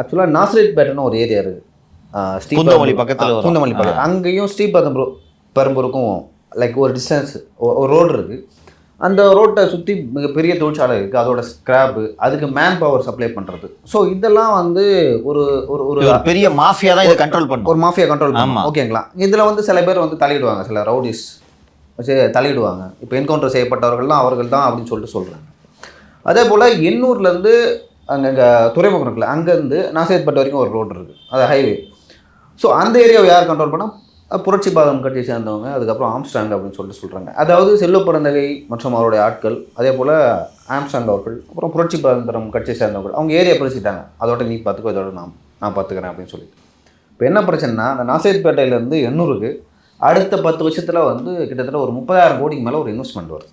ஆக்சுவலாக நாசரேத் பேட்டைன்னு ஒரு ஏரியா இருக்குது, பூந்தமல்லி பக்கத்தில். பூந்தமல்லி பக்கத்தில் அங்கேயும் ஸ்ரீபெரும்புதூருக்கும் லைக் ஒரு டிஸ்டன்ஸ் ஒரு ரோடு இருக்குது. அந்த ரோட்டை சுற்றி மிகப்பெரிய தொழிற்சாலை இருக்குது, அதோட ஸ்கிராப்பு, அதுக்கு மேன் பவர் சப்ளை பண்ணுறது. ஸோ இதெல்லாம் வந்து ஒரு ஒரு பெரிய மாஃபியா தான் இதை கண்ட்ரோல் பண்ணும். ஒரு மாஃபியா கண்ட்ரோல் பண்ணும். ஓகேங்களா? இதில் வந்து சில பேர் வந்து தலையிடுவாங்க, சில ரவுடிஸ் வச்சு தலையிடுவாங்க. இப்போ என்கவுண்டர் செய்யப்பட்டவர்கள்லாம் அவர்கள் தான் அப்படின்னு சொல்கிறாங்க. அதே போல் எண்ணூர்லேருந்து அங்கே துறைமுகம் இருக்குல்ல, அங்கேருந்து நாசேத்பட்டு வரைக்கும் ஒரு ரோடு இருக்குது, அது ஹைவே. ஸோ அந்த ஏரியாவை யார் கண்ட்ரோல் பண்ணால் புரட்சி பாதம் கட்சியை சேர்ந்தவங்க, அதுக்கப்புறம் ஆம்ஸ்ட்ராங் அப்படின்னு சொல்கிறாங்க. அதாவது செல்வ பெருந்தகை மற்றும் அவருடைய ஆட்கள், அதே போல் ஆம்ஸ்ட்ராங் அவர்கள், அப்புறம் புரட்சி பாதம் கட்சியை சேர்ந்தவர்கள், அவங்க ஏரியா பிரிச்சுட்டாங்க. அதோட நீ பார்த்துக்கோ, இதோட நான் பார்த்துக்கிறேன் அப்படின்னு சொல்லிட்டு. இப்போ என்ன பிரச்சனைனா, அந்த நாசேத்பேட்டையிலேருந்து எண்ணூருக்கு அடுத்த 10 வருஷத்தில் வந்து கிட்டத்தட்ட ஒரு 30,000 கோடிக்கு மேலே ஒரு இன்வெஸ்ட்மெண்ட் வருது.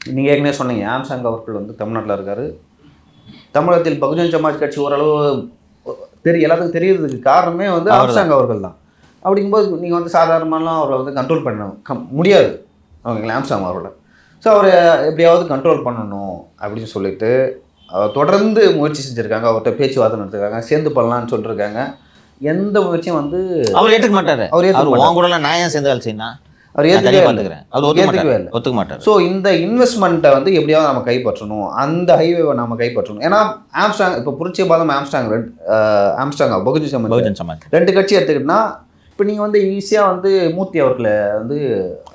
நீங்கள் ஏற்கனவே சொன்னீங்க, ஆம்ஸ்ட்ராங் அவர்கள் வந்து தமிழ்நாட்டில் இருக்கார். தமிழகத்தில் பகுஜன் சமாஜ் கட்சி ஓரளவு எல்லாத்துக்கும் தெரியறதுக்கு காரணமே வந்து ஆம்ஸ்ட்ராங் அவர்கள் தான். அப்படிங்கும்போது நீங்கள் வந்து சாதாரணமாலாம் அவரை வந்து கண்ட்ரோல் பண்ண முடியாது, அவங்கள ஆம்ஸ்ட்ராங் அவரோட. ஸோ அவரை எப்படியாவது கண்ட்ரோல் பண்ணணும் அப்படின்னு சொல்லிட்டு தொடர்ந்து முயற்சி செஞ்சுருக்காங்க. அவர்கிட்ட பேச்சுவார்த்தை நடத்துருக்காங்க, சேர்ந்து பண்ணலான்னு சொல்லியிருக்காங்க. எந்த முயற்சியும் வந்து அவர் ஏற்றுக்க மாட்டார். அவர் கூட நான் ஏன் சேர்ந்து வேலை செய்யணும், அவர் ஏற்றுக்கவே இல்லை, ஒத்துக்க மாட்டார். ஸோ இந்த இன்வெஸ்ட்மெண்ட்டை வந்து எப்படியாவது நம்ம கைப்பற்றணும், அந்த ஹைவேவை நம்ம கைப்பற்றணும். ஏன்னா ஆம்ஸ்ட்ராங் இப்போ புரட்சி பாதம் ஆம்ஸ்ட்ராங் பகுஜன் சமாஜ் 2 கட்சி எடுத்துக்கிட்டோம்னா, இப்போ நீங்கள் வந்து ஈஸியாக வந்து மூர்த்தி அவர்களை வந்து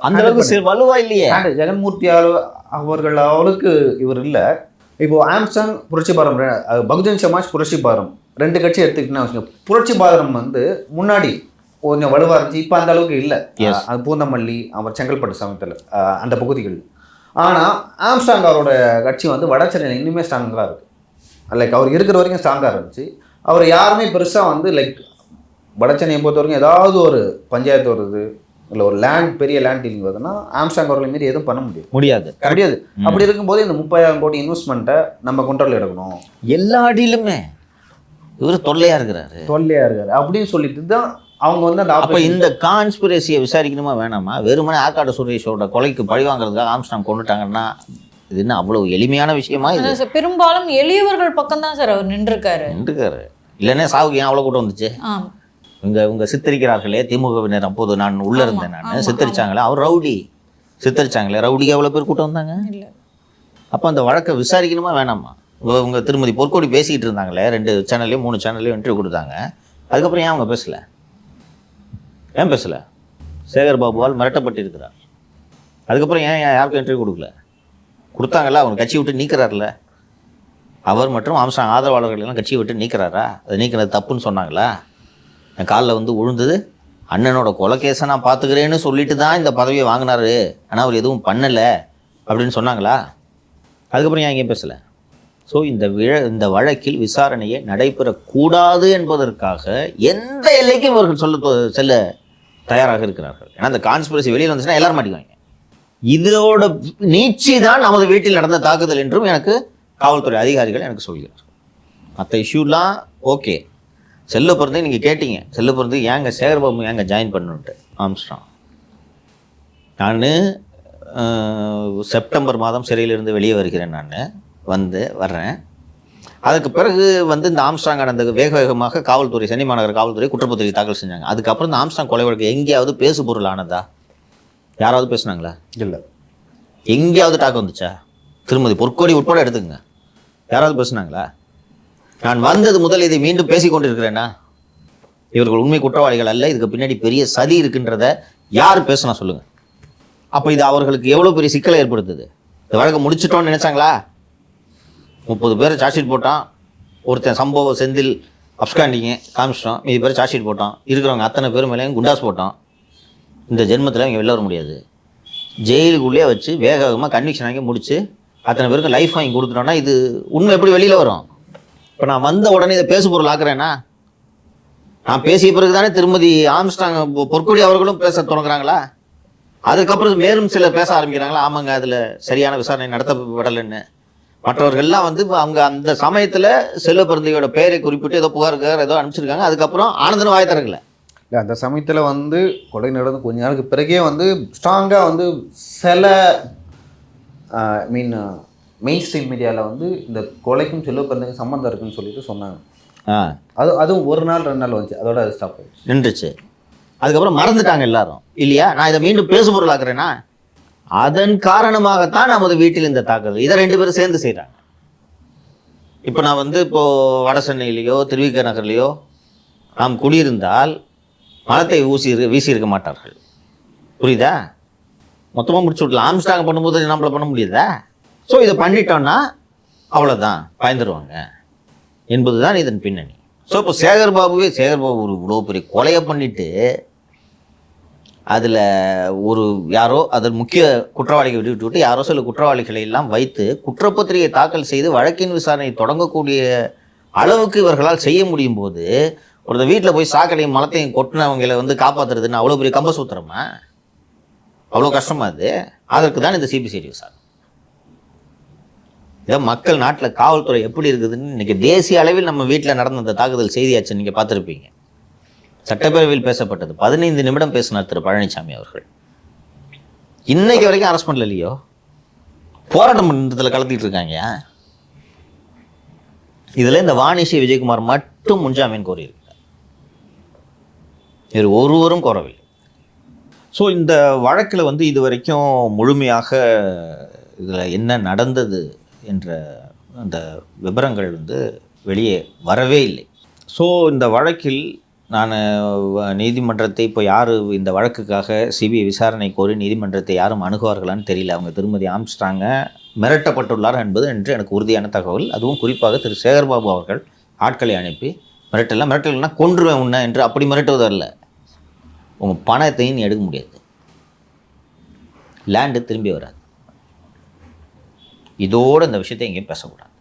அந்த அளவுக்கு வலுவா இல்லையே, ஜெகன்மூர்த்தி அவர்கள் அவளுக்கு இவர் இல்லை. இப்போ ஆம்ஸ்ட்ராங் புரட்சி பாரம், பகுஜன் சமாஜ் புரட்சி பாரம் 2 கட்சி எடுத்துக்கிட்டோன்னா, புரட்சி பாரம் வந்து முன்னாடி கொஞ்சம் வலுவாக இருந்துச்சு, இப்போ அந்த அளவுக்கு இல்லை. அது பூந்தமல்லி, அவர் செங்கல்பட்டு சமயத்தில் அந்த பகுதிகள். ஆனால் ஆம்ஸ்ட்ராங் அவரோட கட்சி வந்து வட சென்னையில் இன்னுமே ஸ்ட்ராங்காக இருக்குது. லைக் அவர் இருக்கிற வரைக்கும் ஸ்ட்ராங்காக இருந்துச்சு. அவர் யாருமே பெருசாக வந்து லைக் வட சென்னையை பொறுத்த வரைக்கும் ஏதாவது ஒரு பஞ்சாயத்து வருது, இல்லை ஒரு பெரிய லேண்ட் டீலிங் வருதுன்னா ஆம்ஸ்ட்ராங் அவர்களை மீறி எதுவும் பண்ண முடியாது. அப்படி இருக்கும்போது இந்த 30,000 கோடி இன்வெஸ்ட்மெண்ட்டை நம்ம கண்ட்ரோல் எடுக்கணும். எல்லா அடியிலுமே இவர் தொல்லையாக இருக்காரு அப்படின்னு சொல்லிட்டு தான் அவங்க வந்து அந்த அப்போ இந்த கான்ஸ்பிரசியை விசாரிக்கணுமா வேணாமா? வெறுமனே ஆற்காடு சுரேஷோட கொலைக்கு பழிவாங்கிறதுக்காக ஆம்ஸ்ட்ராங் கொண்டுட்டாங்கன்னா இது என்ன அவ்வளவு எளிமையான விஷயமா? இது பெரும்பாலும் எளியவர்கள் பக்கம் தான் சார் அவர் நின்றுருக்காரு. இல்லைன்னா சாவுக்கு ஏன் அவ்வளோ கூட்டம் வந்துச்சு? இவங்க சித்தரிக்கிறார்களே திமுகவினர். அப்போது நான் உள்ளே இருந்தேன், நான் சித்தரிச்சாங்களே, அவர் ரவுடி சித்தரிச்சாங்களே, ரவுடிக்கு எவ்வளோ பேர் கூட்டம் வந்தாங்க? அப்போ அந்த வழக்கை விசாரிக்கணுமா வேணாமா? இவங்க திருமதி பொற்கோடி பேசிக்கிட்டு இருந்தாங்களே, 2 சேனல்லையும் 3 சேனல்லையும் இன்டர்வியூ கொடுத்தாங்க. அதுக்கப்புறம் ஏன் அவங்க பேசலை? சேகர் பாபுவால் மிரட்டப்பட்டிருக்கிறார். அதுக்கப்புறம் ஏன் யாருக்கும் இன்டர்வியூ கொடுத்தாங்கல்ல? அவங்க கட்சி விட்டு நீக்கிறார்ல. அவர் மற்றும் ஆம்ஸ்ட்ராங் ஆதரவாளர்கள் எல்லாம் கட்சியை விட்டு நீக்கிறாரா? அது நீக்கிறது தப்புன்னு சொன்னாங்களா? என் காலில் வந்து விழுந்தது, அண்ணனோட கொலைகேஸை நான் பார்த்துக்கிறேன்னு சொல்லிட்டு தான் இந்த பதவியை வாங்கினாரு, ஆனால் அவர் எதுவும் பண்ணலை அப்படின்னு சொன்னாங்களா? அதுக்கப்புறம் ஏன் எங்கேயும் பேசலை? ஸோ இந்த வழக்கில் விசாரணையை நடைபெறக்கூடாது என்பதற்காக எந்த எல்லைக்கும் இவர்கள் செல்ல தயாராக இருக்கிறார்கள். ஏன்னா இந்த கான்ஸ்பிரசி வெளியில் வந்துச்சுன்னா எல்லாரும் மாட்டிக்குவாங்க. இதோட நீட்சி தான் நமது வீட்டில் நடந்த தாக்குதல் என்றும் எனக்கு காவல்துறை அதிகாரிகள் எனக்கு சொல்கிறார். மற்ற இஷ்யூலாம் ஓகே. செல்ல பிறந்தே நீங்கள் கேட்டீங்க, செல்ல பிறந்து ஏங்க சேகர்பாபு ஏங்க ஜாயின் பண்ணுன்ட்டு. ஆம்ஸ்ட்ராங் நான் செப்டம்பர் மாதம் சிறையிலிருந்து வெளியே வருகிறேன். நான் வர்றேன். அதுக்கு பிறகு வந்து இந்த ஆம்ஸ்ட்ராங் நடந்த வேக வேகமாக காவல்துறை, சென்னை மாநகர காவல்துறை குற்றப்பத்திரிகை தாக்கல் செஞ்சாங்க. அதுக்கப்புறம் இந்த ஆம்ஸ்ட்ராங் கொலை வழக்கு எங்கேயாவது பேசு பொருள் ஆனதா? யாராவது பேசுனாங்களா? இல்லை. எங்கேயாவது டாக் வந்துச்சா? திருமதி பொற்கொடி உட்பட எடுத்துக்கங்க, யாராவது பேசுனாங்களா? நான் வந்தது முதல் இதை மீண்டும் பேசி கொண்டிருக்கிறேன்னா, இவர்கள் உண்மை குற்றவாளிகள் அல்ல, இதுக்கு பின்னாடி பெரிய சதி இருக்குன்றத யார் பேசுனா சொல்லுங்க. அப்போ இது அவர்களுக்கு எவ்வளோ பெரிய சிக்கலை ஏற்படுத்துது? இந்த வழக்கை முடிச்சிட்டோன்னு நினைச்சாங்களா? 30 பேரை சார்ஜ் ஷீட் போட்டான். ஒருத்தன் சம்பவ செந்தில் அப்ஸ்காண்டிங்க காமிச்சிட்டோம். மீதி பேர் சார்ஜ் ஷீட் போட்டான். இருக்கிறவங்க அத்தனை பேர் மேலேயும் குண்டாஸ் போட்டான். இந்த ஜென்மத்தில் இங்கே வெளில வர முடியாது. ஜெயிலுக்குள்ளேயே வச்சு வேக வேகமாக கன்விக்ஷன் வாங்கி முடிச்சு அத்தனை பேருக்கு லைஃப் வாங்கி கொடுத்துட்டோன்னா இது உண்மை எப்படி வெளியில் வரும்? இப்போ நான் வந்த உடனே இதை பேசு பொருள் ஆக்குறேன்னா, நான் பேசிய பிறகு தானே திருமதி ஆம்ஸ்ட்ராங் பொற்கொடி அவர்களும் பேச தொடங்குறாங்களா? அதுக்கப்புறம் மேலும் சிலர் பேச ஆரம்பிக்கிறாங்களா, ஆமாங்க அதில் சரியான விசாரணை நடத்தப்படலைன்னு. மற்றவர்கள்லாம் வந்து அவங்க அந்த சமயத்தில் செல்வ பிறந்தையோட பெயரை குறிப்பிட்டு ஏதோ புகார் ஏதோ அனுப்பிச்சிருக்காங்க. அதுக்கப்புறம் ஆனந்தன் வாய் திறக்கல. இல்லை, அந்த சமயத்தில் வந்து கொலை நடந்து கொஞ்ச நாளுக்கு பிறகே வந்து ஸ்ட்ராங்காக வந்து சில மெயின் ஸ்ட்ரீம் மீடியாவில் வந்து இந்த கொலைக்கும் செல்வ பிறந்தைக்கும் சம்மந்தம் இருக்குன்னு சொல்லிட்டு சொன்னாங்க. அதுவும் 1 நாள் 2 நாள் வந்துச்சு, அதோட அது ஸ்டாப் ஆயிடுச்சு, நின்றுச்சு. அதுக்கப்புறம் மறந்துட்டாங்க எல்லாரும் இல்லையா? நான் இதை மீண்டும் பேசு பொருளாக்குறேன்னா, அதன் காரணமாகத்தான் நமது வீட்டில் இந்த தாக்குதல். இதை 2 பேரும் சேர்ந்து செய்கிறாங்க. இப்போ நான் வந்து இப்போது வட சென்னையிலையோ திருவிக நகர்லையோ நாம் குடியிருந்தால் மலத்தை வீசியிருக்க மாட்டார்கள். புரியுதா? மொத்தமாக முடிச்சு விடலாம். ஆம்ஸ்ட்ராங் பண்ணும்போது நம்மளை பண்ண முடியுதா? ஸோ இதை பண்ணிட்டோன்னா அவ்வளோதான், பயந்துருவாங்க என்பது தான் இதன் பின்னணி. ஸோ இப்போ சேகர்பாபு ஒரு இவ்வளோ பெரிய கொலையை பண்ணிட்டு அதில் ஒரு யாரோ அதில் முக்கிய குற்றவாளிகளை விட்டு யாரோ சில குற்றவாளிகளை எல்லாம் வைத்து குற்றப்பத்திரிகை தாக்கல் செய்து வழக்கின் விசாரணை தொடங்கக்கூடிய அளவுக்கு இவர்களால் செய்ய முடியும் போது, ஒரு வீட்டில் போய் சாக்கடையும் மலத்தையும் கொட்டினவங்களை வந்து காப்பாற்றுறதுன்னு அவ்வளோ பெரிய கம்பசூத்திரமா? அவ்வளோ கஷ்டமா அது? அதற்கு தான் இந்த சிபிசிஐடி விசாரணை. இதை மக்கள் நாட்டில் காவல்துறை எப்படி இருக்குதுன்னு இன்னைக்கு தேசிய அளவில் நம்ம வீட்டில் நடந்த அந்த தாக்குதல் செய்தியாச்சு நீங்கள் பார்த்துருப்பீங்க. சட்டப்பேரவையில் பேசப்பட்டது 15 நிமிடம் பேசினார் திரு பழனிசாமி அவர்கள். இன்னைக்கு வரைக்கும் அரெஸ்ட் பண்ணல இல்லையோ? போராட்டம் மன்றத்தில் கலந்துட்டு இருக்காங்க. இதில் இந்த வாணிஷி விஜயகுமார் மட்டும் முன்ஜாமீன் கோரியிருக்கார், வேறு ஒருவரும் கோரவில்லை. ஸோ இந்த வழக்கில் வந்து இது வரைக்கும் முழுமையாக இதில் என்ன நடந்தது என்ற அந்த விவரங்கள் வந்து வெளியே வரவே இல்லை. ஸோ இந்த வழக்கில் நான் நீதிமன்றத்தை இப்போ யார் இந்த வழக்குக்காக சிபிஐ விசாரணை கோரி நீதிமன்றத்தை யாரும் அணுகுவார்களான்னு தெரியல. அவங்க திருமதி ஆம்ஸ்ட்ராங்கை மிரட்டப்பட்டுள்ளார் என்பது என்று எனக்கு உறுதியான தகவல். அதுவும் குறிப்பாக திரு சேகர்பாபு அவர்கள் ஆட்களை அனுப்பி மிரட்டல்னா கொன்றுவேன் உன்ன என்று அப்படி மிரட்டுவதல்ல. உங்கள் பணத்தையும் நீ எடுக்க முடியாது, லேண்டு திரும்பி வராது. இதோடு இந்த விஷயத்தை எங்கேயும் பேசக்கூடாது.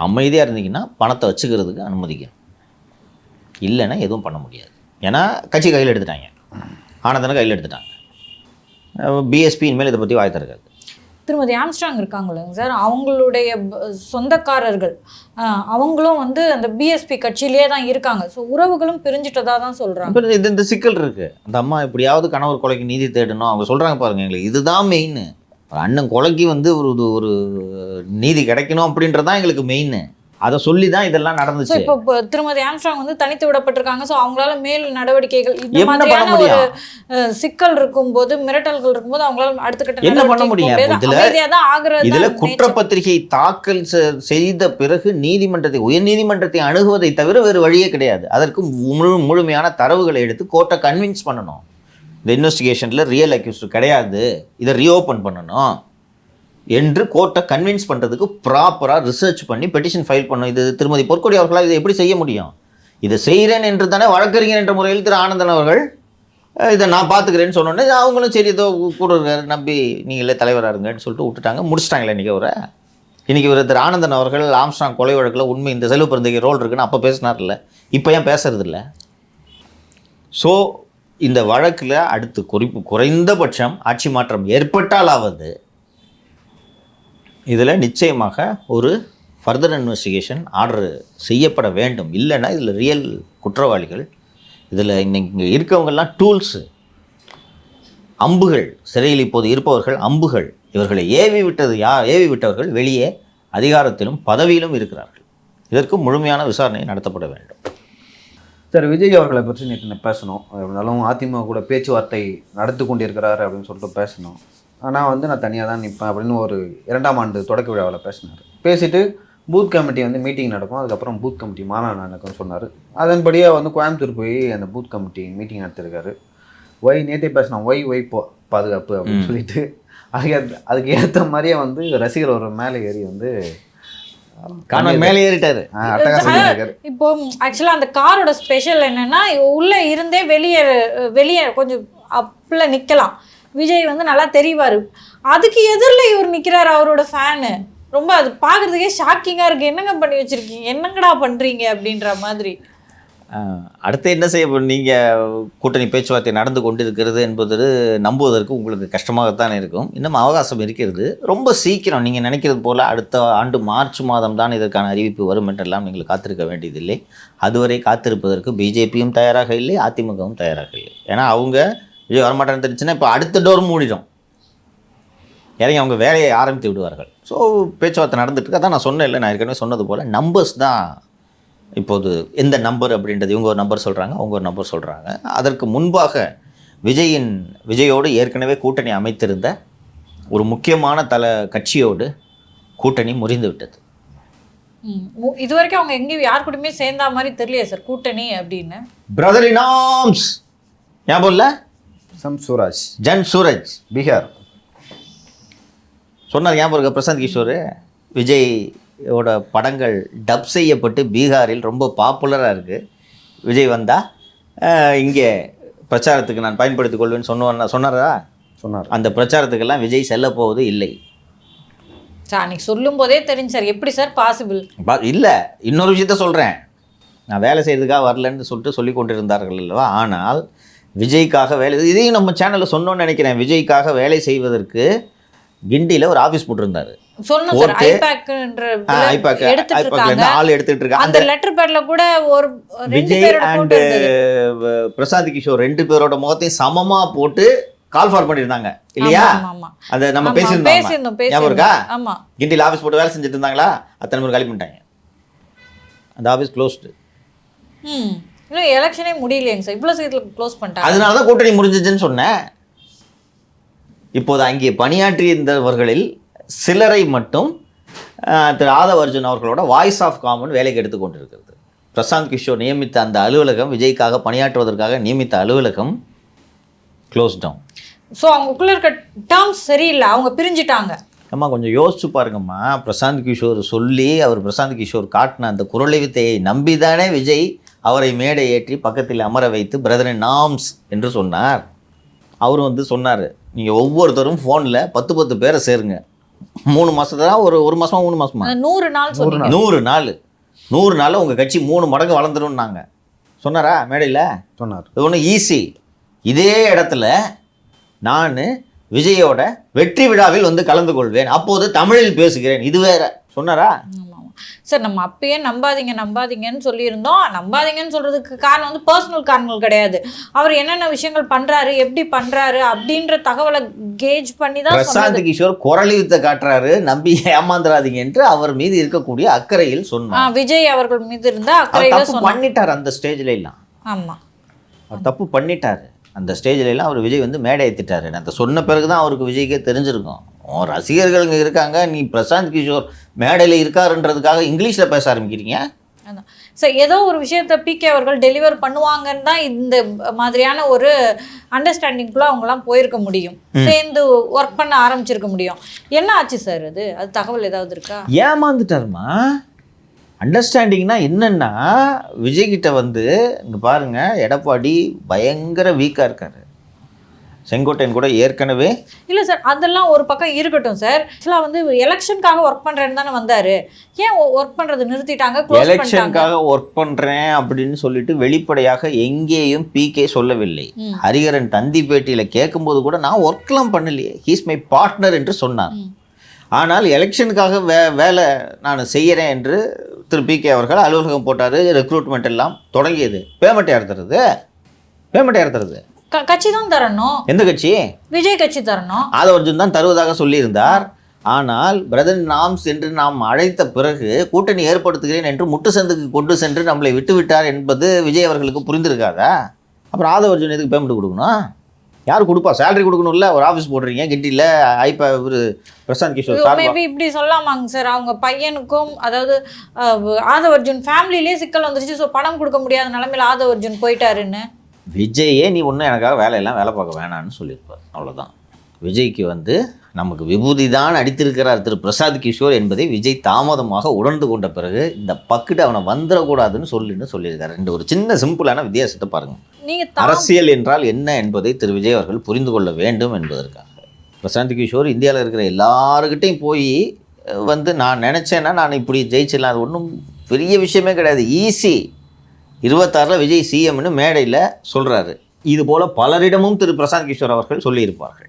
அமைதியாக இருந்தீங்கன்னா பணத்தை வச்சுக்கிறதுக்கு அனுமதிக்கணும், இல்லைன்னா எதுவும் பண்ண முடியாது. ஏன்னா கட்சி கையில் எடுத்துட்டாங்க, ஆனந்தனை கையில் எடுத்துட்டாங்க. பிஎஸ்பி இனிமேல் இதை பற்றி வாய் திறக்காது. திருமதி ஆம்ஸ்ட்ராங் இருக்காங்களேங்க சார், அவங்களுடைய சொந்தக்காரர்கள் அவங்களும் வந்து அந்த பிஎஸ்பி கட்சியிலே தான் இருக்காங்க. ஸோ உறவுகளும் பிரிஞ்சுட்டதா தான் சொல்கிறாங்க. இந்த சிக்கல் இருக்குது. அந்த அம்மா எப்படியாவது கணவர் கொலைக்கு நீதி தேடணும். அவங்க சொல்கிறாங்க பாருங்கள், எங்களுக்கு இதுதான் மெயின். அண்ணன் கொலைக்கு வந்து ஒரு நீதி கிடைக்கணும் அப்படின்றதான் எங்களுக்கு மெயின். அதை சொல்லி தான் இதெல்லாம் நடந்துச்சு. இப்போ திருமதி ஆம்ஸ்ட்ராங் வந்து தனித்து விடப்பட்டிருக்காங்க. ஸோ அவங்களால மேல் நடவடிக்கைகள் இந்த மாதிரியான ஒரு சிக்கல் இருக்கும்போது, மிரட்டல்கள் இருக்கும்போது அவங்களால அடுத்த கட்ட என்ன பண்ண முடியும்? இதுல குற்றப்பத்திரிகை தாக்கல் செய்த பிறகு நீதிமன்றத்தை, உயர் நீதிமன்றத்தை அணுகுவதை தவிர வேறு வழியே கிடையாது. அதற்கு முழுமையான தரவுகளை எடுத்து கோர்ட்டை கன்வின்ஸ் பண்ணணும். இந்த இன்வெஸ்டிகேஷனில் ரியல் அக்யூஸ்ட் கிடையாது, இதை ரீஓப்பன் பண்ணணும் என்று கோர்ட்டை கன்வின்ஸ் பண்ணுறதுக்கு ப்ராப்பராக ரிசர்ச் பண்ணி பெட்டிஷன் ஃபைல் பண்ணணும். இது திருமதி பொற்கொடி அவர்களால் இதை எப்படி செய்ய முடியும்? இதை செய்கிறேன் என்று தானே வழக்கறிஞர் என்ற முறையில் திரு ஆனந்தன் அவர்கள் இதை நான் பார்த்துக்கிறேன்னு சொன்னோன்னே அவங்களும் சரி ஏதோ கூட இருக்காரு நம்பி நீங்களே தலைவராக இருங்கன்னு சொல்லிட்டு விட்டுட்டாங்க, முடிச்சிட்டாங்களே. இன்றைக்கி ஒரு திரு ஆனந்தன் அவர்கள் ஆம்ஸ்ட்ராங் கொலை வழக்கில் உண்மை இந்த செல்வ பிறந்தைக்கு ரோல் இருக்குன்னு அப்போ பேசினார்ல, இப்போ ஏன் பேசுறதில்ல? ஸோ இந்த வழக்கில் அடுத்து குறைந்தபட்சம் ஆட்சி மாற்றம் ஏற்பட்டாலாவது இதில் நிச்சயமாக ஒரு ஃபர்தர் இன்வெஸ்டிகேஷன் ஆர்டர் செய்யப்பட வேண்டும். இல்லைன்னா இதில் ரியல் குற்றவாளிகள், இதில் இங்கே இருக்கவங்கெல்லாம் டூல்ஸு. அம்புகள், சிறையில் இப்போது இருப்பவர்கள் அம்புகள். இவர்களை ஏவி விட்டவர்கள் வெளியே அதிகாரத்திலும் பதவியிலும் இருக்கிறார்கள். இதற்கு முழுமையான விசாரணை நடத்தப்பட வேண்டும். சார், விஜய் அவர்களை பற்றி நேற்று பேசணும். இருந்தாலும் அதிமுக கூட பேச்சுவார்த்தை நடத்தி கொண்டிருக்கிறாரு அப்படின்னு சொல்லிட்டு பேசணும். ஆனால் வந்து நான் தனியாக தான் நிற்பேன் அப்படின்னு ஒரு 2ஆம் ஆண்டு தொடக்க விழாவில் பேசினார். பேசிட்டு பூத் கமிட்டி வந்து மீட்டிங் நடக்கும், அதுக்கப்புறம் பூத் கமிட்டி மாநாடு நடக்கும்னு சொன்னார். அதன்படியே வந்து கோயம்புத்தூர் போய் அந்த பூத் கமிட்டி மீட்டிங் நடத்திருக்காரு. நேற்றே பேசினோம் ஒய் பாதுகாப்பு அப்படின்னு சொல்லிட்டு அதுக்கு ஏற்ற மாதிரியே வந்து ரசிகர் ஒரு மேலே ஏறி வந்து மேலே ஏறிட்டாரு. இப்போ ஆக்சுவலா அந்த காரோட ஸ்பெஷல் என்னன்னா, உள்ள இருந்தே வெளியே கொஞ்சம் அப்ல நிக்கலாம். விஜய் வந்து நல்லா தெரிவாரு. அதுக்கு எதிரில் இவர் நிக்கிறாரு, அவரோட ஃபேனு. ரொம்ப அது பார்க்குறதுக்கே ஷாக்கிங்காக இருக்குது. என்னங்க பண்ணி வச்சுருக்கீங்க, என்னங்கடா பண்ணுறீங்க அப்படின்ற மாதிரி. அடுத்து என்ன செய்ய நீங்கள் கூட்டணி பேச்சுவார்த்தை நடந்து கொண்டிருக்கிறது என்பது நம்புவதற்கு உங்களுக்கு கஷ்டமாகத்தான் இருக்கும். இன்னும் அவகாசம் இருக்கிறது. ரொம்ப சீக்கிரம் நீங்கள் நினைக்கிறது போல் அடுத்த ஆண்டு மார்ச் மாதம் தான் இதற்கான அறிவிப்பு வரும் என்றெல்லாம் நீங்கள் காத்திருக்க வேண்டியதில்லை. அதுவரை காத்திருப்பதற்கு பிஜேபியும் தயாராக இல்லை, அதிமுகவும் தயாராக இல்லை. ஏன்னா அவங்க விஜய் வரமாட்டேன்னு தெரிஞ்சுன்னா இப்போ அடுத்த டோர் மூடிடும், இறங்கி அவங்க வேலையை ஆரம்பித்து விடுவார்கள். ஸோ பேச்சுவார்த்தை நடந்துட்டு அதான் நான் சொன்னேன் இல்லை, நான் ஏற்கனவே சொன்னது போல் நம்பர்ஸ் தான் இப்போது. எந்த நம்பர் அப்படின்றது இவங்க ஒரு நம்பர் சொல்கிறாங்க, அவங்க ஒரு நம்பர் சொல்கிறாங்க. அதற்கு முன்பாக விஜயோடு ஏற்கனவே கூட்டணி அமைத்திருந்த ஒரு முக்கியமான கட்சியோடு கூட்டணி முறிந்து விட்டது. இது வரைக்கும் அவங்க எங்கேயும் யார் கூடயுமே சேர்ந்தா மாதிரி தெரியலையே சார் கூட்டணி அப்படின்னு. பிரதர் இன் ஆர்ம்ஸ் ஞாபகம் இல்லை, ஜன் சூரஜ் பீகார் சொன்னார் ஞாபகம் இருக்க. பிரசாந்த் கிஷோர் விஜயோட படங்கள் டப் செய்யப்பட்டு பீகாரில் ரொம்ப பாப்புலராக இருக்குது. விஜய் வந்தால் இங்கே பிரச்சாரத்துக்கு நான் பயன்படுத்திக் கொள்வேன்னு சொன்னார். அந்த பிரச்சாரத்துக்கெல்லாம் விஜய் செல்ல போவது இல்லை சார். அன்றைக்கி சொல்லும் போதே தெரிஞ்சு சார், எப்படி சார் பாசிபிள்? இல்லை, இன்னொரு விஷயத்த சொல்கிறேன். நான் வேலை செய்யறதுக்காக வரலன்னு சொல்லிட்டு சொல்லி கொண்டிருந்தார்கள் அல்லவா. ஆனால் விஜய்க்காக இதையும் நம்ம சேனலில் சொன்னோன்னு நினைக்கிறேன். விஜய்க்காக வேலை செய்வதற்கு கிண்டியில் ஒரு ஆஃபீஸ் போட்டிருந்தாரு. விஜய் அண்ட் பிரசாந்த் கிஷோர் 2 பேரோட முகத்தையும் சமமா போட்டு கால் ஃபார் பண்ணிருந்தாங்க இல்லையா? அதை நம்ம பேசியிருந்தோம். கிண்டியில் ஆஃபீஸ் போட்டு வேலை செஞ்சுட்டு இருந்தாங்களா, அத்தனை பேர் காலி பண்ணிட்டாங்க. அந்த ஆஃபீஸ் க்ளோஸ்டு. இன்னும் எலெக்ஷனே முடியலைங்க சார், இவ்வளோ சீக்கிரம் க்ளோஸ் பண்ணிட்டாங்க. அதனால தான் கூட்டணி முடிஞ்சிச்சுன்னு சொன்னேன். இப்போது அங்கே பணியாற்றியிருந்தவர்களில் சிலரை மட்டும் திரு ஆதவ் அர்ஜுன் அவர்களோட வாய்ஸ் ஆஃப் காமன் வேலைக்கு எடுத்துக்கொண்டிருக்கிறது. பிரசாந்த் கிஷோர் நியமித்த அந்த அலுவலகம், விஜய்க்காக பணியாற்றுவதற்காக நியமித்த அலுவலகம் க்ளோஸ் டவுன். ஸோ அவங்களுக்குள்ள இருக்க டேர்ம்ஸ் சரியில்லை, அவங்க பிரிஞ்சுட்டாங்க. அம்மா கொஞ்சம் யோசிச்சு பாருங்கம்மா. பிரசாந்த் கிஷோர் சொல்லி அவர் பிரசாந்த் கிஷோர் காட்டின அந்த குரலை வித்தையை நம்பிதானே விஜய் அவரை மேடை ஏற்றி பக்கத்தில் அமர வைத்து பிரதர் இன் ஆர்ம்ஸ் என்று சொன்னார். அவர் வந்து சொன்னார், நீங்கள் ஒவ்வொருத்தரும் ஃபோனில் 10 பேரை சேருங்க. 3 மாதத்துல ஒரு மாதமா 3 மாதமா 100 நாள் உங்கள் கட்சி 3 மடங்கு வளர்ந்துரும்னாங்க. சொன்னாரா மேடையில்? சொன்னார். இது ஒன்றும் ஈஸி. இதே இடத்துல நான் விஜயோட வெற்றி விழாவில் வந்து கலந்து கொள்வேன், அப்போது தமிழில் பேசுகிறேன், இது வேற சொன்னாரா? சார், நம்ம அப்பயே நம்பாதீங்கன்னு சொல்லியிருந்தோம். நம்பாதீங்கன்னு சொல்கிறதுக்கு காரணம் வந்து பர்சனல் காரணங்கள் கிடையாது. அவர் என்னென்ன விஷயங்கள் பண்ணுறாரு, எப்படி பண்ணுறாரு அப்படின்ற தகவலை கேஜ் பண்ணி தான் பிரசாந்த் கிஷோர் குரலிவித்தை காட்டுறாரு, நம்பி ஏமாந்துடாதீங்க என்று அவர் மீது இருக்கக்கூடிய அக்கறையில் சொன்னார். விஜய் அவர்கள் மீது இருந்த அக்கறையில் பண்ணிட்டார். அந்த ஸ்டேஜ்ல எல்லாம் ஆமாம், அவர் தப்பு பண்ணிட்டாரு. அந்த ஸ்டேஜ்ல எல்லாம் அவர் விஜய் வந்து மேடை ஏற்றிட்டாரு. அந்த சொன்ன பிறகுதான் அவருக்கு விஜய்க்கே தெரிஞ்சிருக்கும். ரசிகர்கள் இங்கே இருக்காங்க, நீ பிரசாந்த் கிஷோர் மேடையில் இருக்காருன்றதுக்காக இங்கிலீஷில் பேச ஆரம்பிக்கிறீங்க. சார், ஏதோ ஒரு விஷயத்த பிகே அவர்கள் டெலிவர் பண்ணுவாங்கன்னு தான் இந்த மாதிரியான ஒரு அண்டர்ஸ்டாண்டிங்குள்ள அவங்கலாம் போயிருக்க முடியும், சேர்ந்து ஒர்க் பண்ண ஆரம்பிச்சிருக்க முடியும். என்ன ஆச்சு சார்? அது தகவல் ஏதாவது இருக்கா? ஏமாந்துட்டாருமா. அண்டர்ஸ்டாண்டிங்னா என்னன்னா, விஜய்கிட்ட வந்து இங்கே பாருங்கள், எடப்பாடி பயங்கர வீக்காக இருக்காரு. செங்கோட்டையன் கூட ஏற்கனவே இல்லை சார், அதெல்லாம் ஒரு பக்கம் இருக்கட்டும் சார். ஆக்சுவலாக வந்து எலெக்ஷனுக்காக ஒர்க் பண்ணுறேன்னு தானே வந்தார். ஏன் ஒர்க் பண்ணுறது நிறுத்திட்டாங்க? எலெக்ஷனுக்காக ஒர்க் பண்ணுறேன் அப்படின்னு சொல்லிட்டு வெளிப்படையாக எங்கேயும் பிகே சொல்லவில்லை. ஹரிஹரன் தந்தி பேட்டியில் கேட்கும்போது கூட நான் ஒர்க்லாம் பண்ணலையே, ஹீஸ் மை பார்ட்னர் என்று சொன்னார். ஆனால் எலெக்ஷனுக்காக வேலை நான் செய்கிறேன் என்று திரு பிகே அவர்கள் அலுவலகம் போட்டார். ரெக்ரூட்மெண்ட் எல்லாம் தொடங்கியது. பேமெண்ட் யார் தருது? கட்சி தான் தரணும். எந்த கட்சி? விஜய் கட்சி தரணும். ஆதவ அர்ஜுன் தான் தருவதாக சொல்லியிருந்தார். ஆனால் பிரதர் நாம்ஸ் என்று நாம் அழைத்த பிறகு கூட்டணி ஏற்படுத்துகிறேன் என்று முட்டு சந்துக்கு கொண்டு சென்று நம்மளை விட்டு விட்டார் என்பது விஜய் அவர்களுக்கு புரிந்திருக்காதா? அப்புறம் ஆதவ அர்ஜுன் எதுக்கு பேமெண்ட் கொடுக்கணும்? யார் கொடுப்பா? சேலரி கொடுக்கணும்ல. ஒரு ஆஃபீஸ் போடுறீங்க கிண்டியில், ஐப்பா இவர் பிரசாந்த் கிஷோர் மேபி இப்படி சொல்லலாமாங்க சார், அவங்க பையனுக்கும் அதாவது ஆதவ அர்ஜுன் ஃபேமிலியிலே சிக்கல் வந்துருச்சு. ஸோ பணம் கொடுக்க முடியாத நிலைமையில் ஆதவ அர்ஜுன் போயிட்டாருன்னு விஜயே நீ ஒன்றும் எனக்காக வேலை பார்க்க வேணான்னு சொல்லியிருப்பார். அவ்வளோதான். விஜய்க்கு வந்து நமக்கு விபூதி தான் அடித்திருக்கிறார் திரு பிரசாந்த் கிஷோர் என்பதை விஜய் தாமதமாக உணர்ந்து கொண்ட பிறகு இந்த பக்கிட்டு அவனை வந்துடக்கூடாதுன்னு சொல்லியிருக்காரு. ஒரு சின்ன சிம்பிளான வித்தியாசத்தை பாருங்கள். அரசியல் என்றால் என்ன என்பதை திரு விஜய் அவர்கள் புரிந்து கொள்ள வேண்டும் என்பதற்காக பிரசாந்த் கிஷோர் இந்தியாவில் இருக்கிற எல்லாருக்கிட்டையும் போய் வந்து நான் நினச்சேன்னா நான் இப்படி ஜெயிச்சிடலாம், அது ஒன்றும் பெரிய விஷயமே கிடையாது, ஈஸி, 26 விஜய் சிஎம்னு மேடையில் சொல்கிறாரு. இது போல் பலரிடமும் திரு பிரசாந்த் கிஷோர் அவர்கள் சொல்லியிருப்பார்கள்.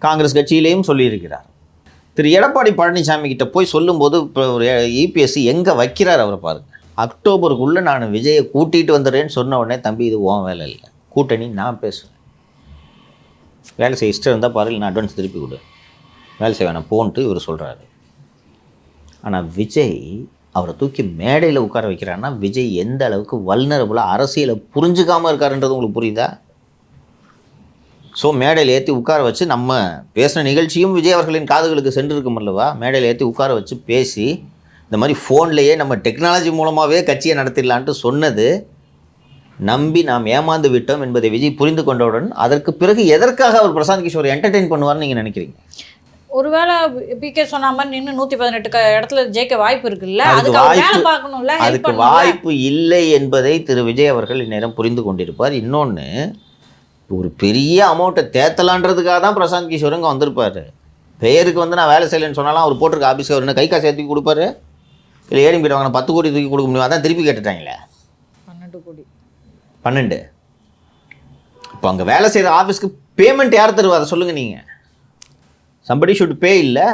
காங்கிரஸ் கட்சியிலேயும் சொல்லியிருக்கிறார். திரு எடப்பாடி பழனிசாமி கிட்ட போய் சொல்லும்போது இப்போ ஒரு இபிஎஸ்சி எங்கே வைக்கிறார் அவரை பாருங்கள். அக்டோபருக்குள்ளே நான் விஜயை கூட்டிகிட்டு வந்துடுறேன்னு சொன்ன உடனே, தம்பி இது உன் வேலை இல்லை, கூட்டணி நான் பேசுவேன், வேலை செய்ய இஷ்டம் இருந்தால் பாரு, நான் அட்வான்ஸ் திருப்பி கொடு, வேலை செய்ய வேணாம் போன்ட்டு இவர் சொல்கிறாரு. ஆனால் விஜய் அவரை தூக்கி மேடையில் உட்கார வைக்கிறான்னா விஜய் எந்த அளவுக்கு வல்னரபுளாக அரசியலை புரிஞ்சுக்காமல் இருக்காருன்றது உங்களுக்கு புரியுதா? ஸோ மேடையில் ஏற்றி உட்கார வச்சு நம்ம பேசின நிகழ்ச்சியும் விஜய் அவர்களின் காதுகளுக்கு சென்றிருக்கும் அல்லவா? மேடையில் ஏற்றி உட்கார வச்சு பேசி இந்த மாதிரி ஃபோன்லேயே நம்ம டெக்னாலஜி மூலமாகவே கட்சியை நடத்திடலான்ட்டு சொன்னது நம்பி நாம் ஏமாந்து விட்டோம் என்பதை விஜய் புரிந்து கொண்டவுடன் அதற்கு பிறகு எதற்காக அவர் பிரசாந்த் கிஷோர் என்டர்டெயின் பண்ணுவார்னு நீங்கள் நினைக்கிறீங்க? ஒருவேளை பிகே சொன்ன மாதிரி நின்று 118 இடத்துல ஜெயிக்க வாய்ப்பு இருக்குல்ல, அதுக்கு வாய்ப்பு இல்லை என்பதை திரு விஜய் அவர்கள் இந்நேரம் புரிந்து கொண்டிருப்பார். இன்னொன்று, ஒரு பெரிய அமௌண்ட்டை தேத்தலான்றதுக்காக தான் பிரசாந்த் கிஷோர் இங்கே வந்திருப்பார். பெயருக்கு வந்து நான் வேலை செய்யலைன்னு சொன்னாலும் அவர் போட்டிருக்க ஆஃபீஸ்க்கு அவர் என்ன கை காசு தூக்கி கொடுப்பாரு? இல்லை ஏடிஎம் கிட்ட வாங்கின 10 கோடி தூக்கி கொடுக்க முடியும், அதான் திருப்பி கேட்டுட்டாங்களே 12 கோடி 12. இப்போ அங்கே வேலை செய்கிற ஆஃபீஸ்க்கு பேமெண்ட் யார் தருவா? அதை சொல்லுங்கள் நீங்கள். சம்படி ஷுட் பே இல்லை.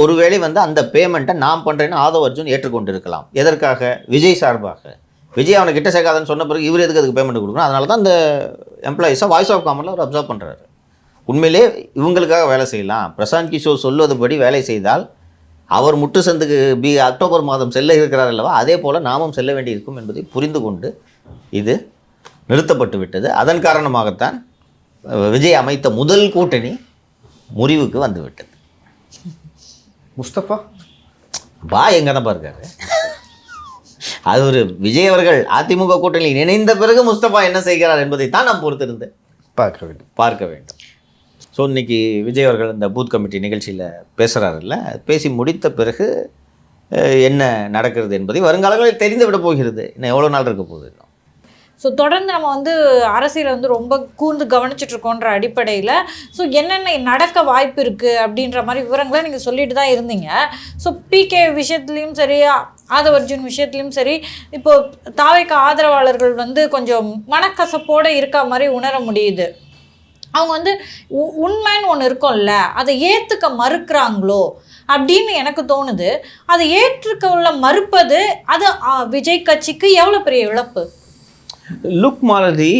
ஒருவேளை வந்து அந்த பேமெண்ட்டை நான் பண்ணுறேன்னு ஆதவ அர்ஜுன் ஏற்றுக்கொண்டு இருக்கலாம். எதற்காக? விஜய் சார்பாக. விஜய் அவனை கிட்ட சேர்க்காதன்னு சொன்ன பிறகு இவர் எதுக்கு அதுக்கு பேமெண்ட் கொடுக்கணும்? அதனால தான் அந்த எம்ப்ளாயிஸை வாய்ஸ் ஆஃப் காமனில் அவர் அப்சர்வ் பண்ணுறாரு. உண்மையிலே இவங்களுக்காக வேலை செய்யலாம். பிரசாந்த் கிஷோர் சொல்வதுபடி வேலை செய்தால் அவர் முட்டு சந்துக்கு அக்டோபர் மாதம் செல்ல இருக்கிறார் அல்லவா, அதே போல் நாமும் செல்ல வேண்டியிருக்கும் என்பதை புரிந்து கொண்டு இது நிறுத்தப்பட்டு விட்டது. அதன் காரணமாகத்தான் விஜய் அமைத்த முதல் கூட்டணி முறிவுக்கு வந்து விட்டது. முஸ்தபா எங்கே தான் இருக்காரு? அது ஒரு விஜய் அவர்கள் அதிமுக கூட்டணியில் இணைந்த பிறகு முஸ்தபா என்ன செய்கிறார் என்பதை தான் நாம் பொறுத்திருந்து பார்க்க வேண்டும். ஸோ இன்னைக்கு விஜய் அவர்கள் இந்த பூத் கமிட்டி நிகழ்ச்சியில் பேசுகிறாருல்ல, பேசி முடித்த பிறகு என்ன நடக்கிறது என்பதை வருங்காலங்களில் தெரிந்து விட போகிறது. இன்னும் எவ்வளோ நாள் இருக்க போகுது? ஸோ தொடர்ந்து நம்ம வந்து அரசியலை வந்து ரொம்ப கூர்ந்து கவனிச்சிட்ருக்கோன்ற அடிப்படையில் ஸோ என்னென்ன நடக்க வாய்ப்பு இருக்குது அப்படின்ற மாதிரி விவரங்களை நீங்கள் சொல்லிட்டு தான் இருந்தீங்க. ஸோ பிகே விஷயத்துலேயும் சரி, ஆதவ அர்ஜுன் விஷயத்துலையும் சரி, இப்போது தாவேக ஆதரவாளர்கள் வந்து கொஞ்சம் மனக்கசப்போடு இருக்க மாதிரி உணர முடியுது. அவங்க வந்து உண்மைன்னு ஒன்று இருக்கும்ல, அதை ஏற்றுக்க மறுக்கிறாங்களோ அப்படின்னு எனக்கு தோணுது. அதை ஏற்றுக்க மறுப்பது அது விஜய் கட்சிக்கு எவ்வளோ பெரிய இழப்பு? லுக் மாலதி,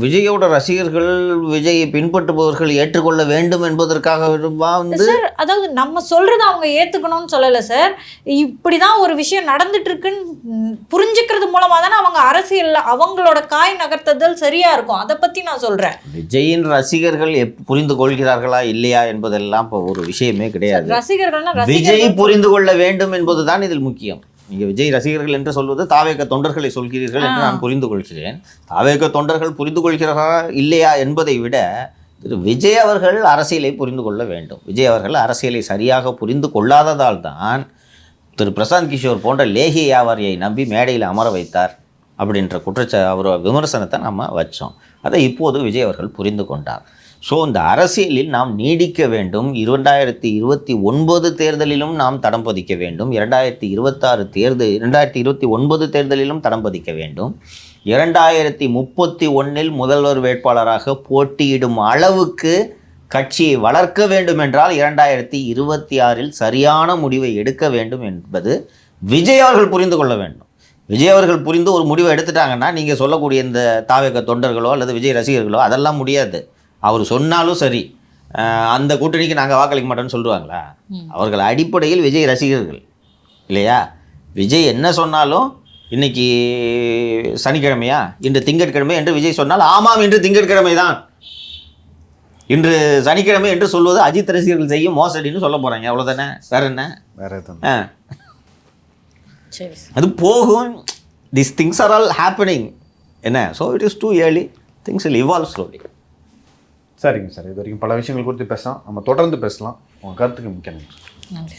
விஜயோட ரசிகர்கள், விஜயை பின்பற்றுபவர்கள் ஏற்றுக்கொள்ள வேண்டும் என்பதற்காக வந்து சார், அதாவது நம்ம சொல்றதை அவங்க ஏத்துக்கணும்னு சொல்லலை சார். இப்படிதான் ஒரு விஷயம் நடந்துட்டு இருக்குன்னு புரிஞ்சுக்கிறது மூலமா தானே அவங்க அரசியல்ல அவங்களோட காய் நகர்த்துதல் சரியா இருக்கும். அதை பத்தி நான் சொல்றேன். விஜயின் ரசிகர்கள் புரிந்து கொள்கிறார்களா இல்லையா என்பதெல்லாம் இப்போ ஒரு விஷயமே கிடையாது. ரசிகர்கள்னா விஜய் புரிந்து கொள்ள வேண்டும் என்பதுதான் இதில் முக்கியம். நீங்கள் விஜய் ரசிகர்கள் என்று சொல்வது தாவேக தொண்டர்களை சொல்கிறீர்கள் என்று நான் புரிந்து கொள்கிறேன். தாவேக தொண்டர்கள் புரிந்து கொள்கிறார்களா இல்லையா என்பதை விட திரு விஜய் அவர்கள் அரசியலை புரிந்து கொள்ள வேண்டும். விஜய் அவர்கள் அரசியலை சரியாக புரிந்து கொள்ளாததால் தான் திரு பிரசாந்த் கிஷோர் போன்ற லேகி வியாபாரியை நம்பி மேடையில் அமர வைத்தார் அப்படின்ற அவர் விமர்சனத்தை நம்ம வச்சோம். அதை இப்போது விஜய் அவர்கள் புரிந்து கொண்டார். ஸோ இந்த அரசியலில் நாம் நீடிக்க வேண்டும். 2029 தேர்தலிலும் நாம் தடம் பதிக்க வேண்டும். 2029 தேர்தலிலும் தடம் பதிக்க வேண்டும். 2031 முதல்வர் வேட்பாளராக போட்டியிடும் அளவுக்கு கட்சியை வளர்க்க வேண்டும் என்றால் 2026 சரியான முடிவை எடுக்க வேண்டும் என்பது விஜய் அவர்கள் புரிந்து கொள்ள வேண்டும். விஜய் அவர்கள் புரிந்து ஒரு முடிவை எடுத்துட்டாங்கன்னா நீங்கள் சொல்லக்கூடிய இந்த தாவேக தொண்டர்களோ அல்லது விஜய் ரசிகர்களோ அதெல்லாம் முடியாது. அவர் சொன்னாலும் சரி அந்த கூட்டணிக்கு நாங்கள் வாக்களிக்க மாட்டோம்னு சொல்லுவாங்களா? அவர்கள் அடிப்படையில் விஜய் ரசிகர்கள் இல்லையா? விஜய் என்ன சொன்னாலும் இன்னைக்கு சனிக்கிழமையா, இன்று திங்கட்கிழமை என்று விஜய் சொன்னால் ஆமாம் இன்று திங்கட்கிழமை தான், இன்று சனிக்கிழமை என்று சொல்வது அஜித் ரசிகர்கள் செய்யும் மோசடின்னு சொல்ல போகிறாங்க. அவ்வளோதானே, வேற என்ன? வேற எதுவும் சரி, அது போகும். This things are all happening என்ன. So it is too early, things will evolve slowly. சரிங்க சார், இது வரைக்கும் பல விஷயங்கள் குறித்து பேசலாம், நம்ம தொடர்ந்து பேசலாம். உங்கள் கருத்துக்கு மிக்க நன்றி. நன்றி.